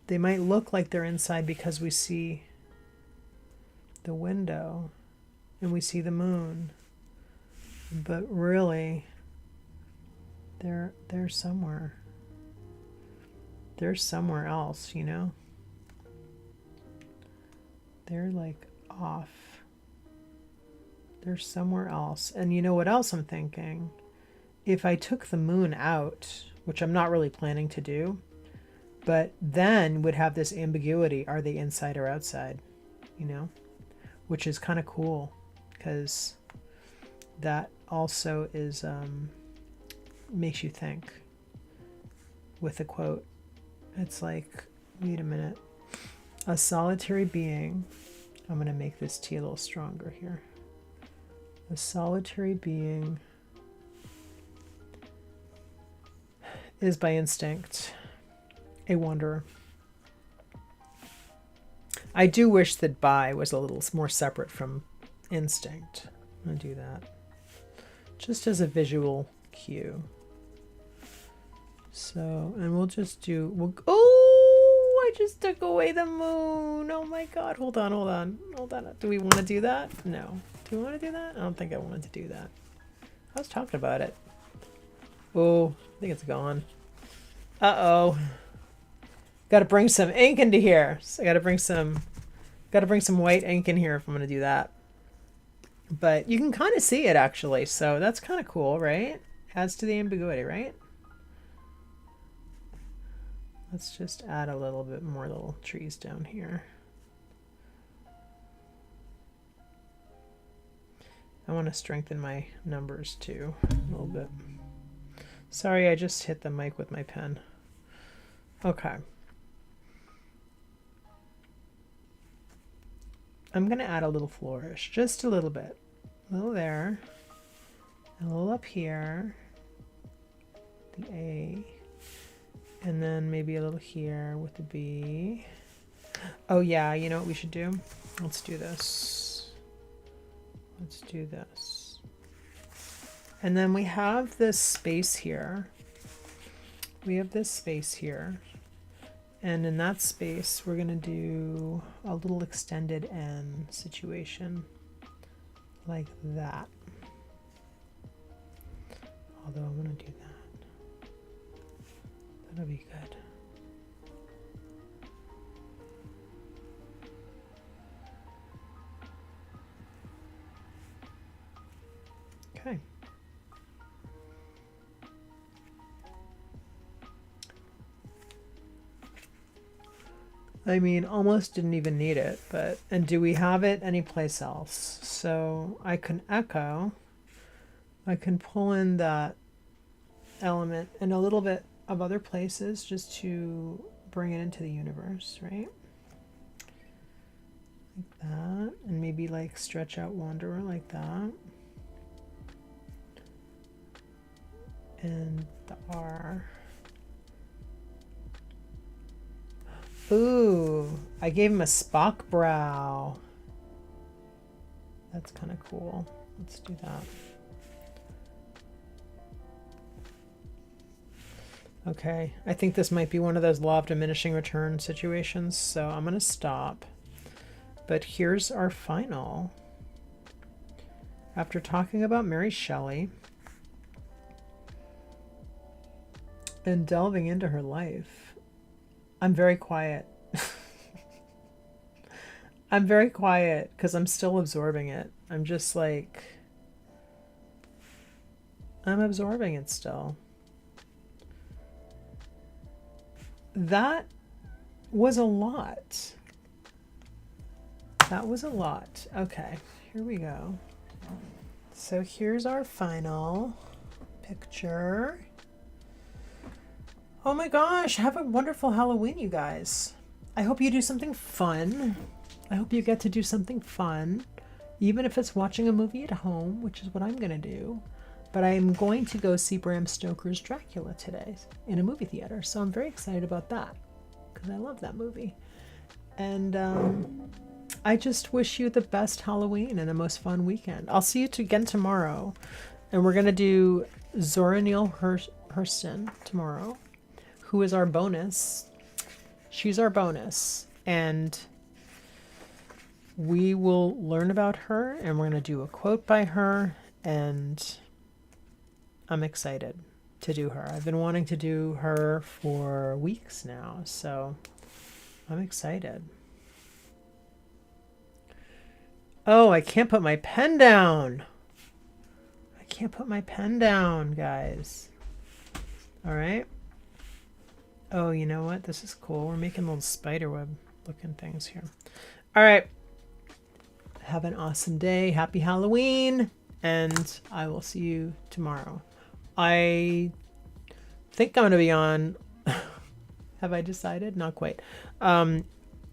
They might look like they're inside because we see the window and we see the moon. But really, they're somewhere. They're somewhere else, you know? They're like off. They're somewhere else. And you know what else I'm thinking? If I took the moon out, which I'm not really planning to do, but then would have this ambiguity, are they inside or outside? You know? Which is kind of cool because that also is makes you think with the quote. It's like, wait a minute, a solitary being, I'm going to make this T a little stronger here. A solitary being is by instinct a wanderer. I do wish that by was a little more separate from instinct. I'm going to do that just as a visual cue. So, and we'll just do, oh, I just took away the moon. Oh my God. Hold on. Do we want to do that? No. Do we want to do that? I don't think I wanted to do that. I was talking about it. Oh, I think it's gone. Uh-oh. Got to bring some ink into here. So I got to bring some white ink in here if I'm going to do that. But you can kind of see it actually. So that's kind of cool, right? Adds to the ambiguity, right? Let's just add a little bit more little trees down here. I want to strengthen my numbers too a little bit. Sorry, I just hit the mic with my pen. Okay. I'm going to add a little flourish, just a little bit. A little there. a little up here, the A, and then maybe a little here with the B. Oh yeah, you know what we should do? Let's do this. Let's do this. And then we have this space here. We have this space here. And in that space, we're going to do a little extended N situation like that. Although I'm going to do that. That'll be good. Okay. I mean, almost didn't even need it, but, and do we have it anyplace else? So I can echo, I can pull in that element in a little bit of other places just to bring it into the universe, right? Like that, and maybe like stretch out Wanderer like that. And the R. Ooh, I gave him a Spock brow. That's kind of cool. Let's do that. Okay, I think this might be one of those law of diminishing return situations, so I'm going to stop. But here's our final. After talking about Mary Shelley and delving into her life, I'm very quiet. I'm very quiet because I'm still absorbing it. I'm just like, I'm absorbing it still. That was a lot. That was a lot. Okay, here we go. So here's our final picture. Oh my gosh, have a wonderful Halloween, you guys. I hope you do something fun. I hope you get to do something fun, even if it's watching a movie at home, which is what I'm going to do. But I'm going to go see Bram Stoker's Dracula today in a movie theater, so I'm very excited about that because I love that movie. And I just wish you the best Halloween and the most fun weekend. I'll see you again tomorrow, and we're going to do Zora Neale Hurston tomorrow, who is our bonus. She's our bonus, and we will learn about her, and we're going to do a quote by her, and I'm excited to do her. I've been wanting to do her for weeks now, so I'm excited. Oh, I can't put my pen down. I can't put my pen down, guys. All right. Oh, you know what? This is cool. We're making little spiderweb looking things here. All right. Have an awesome day. Happy Halloween. And I will see you tomorrow. I think I'm going to be on. Have I decided? Not quite.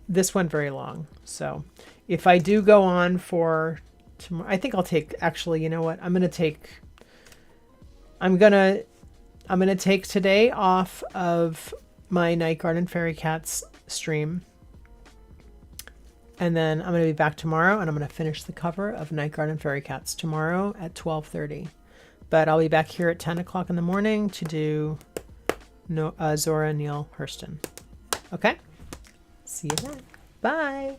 This went very long. So if I do go on for tomorrow, I think I'll take, actually, you know what? I'm going to take today off of my Night Garden Fairy Cats stream. And then I'm going to be back tomorrow, and I'm going to finish the cover of Night Garden Fairy Cats tomorrow at 12:30. But I'll be back here at 10 o'clock in the morning to do Zora Neale Hurston. Okay? See you then. Bye.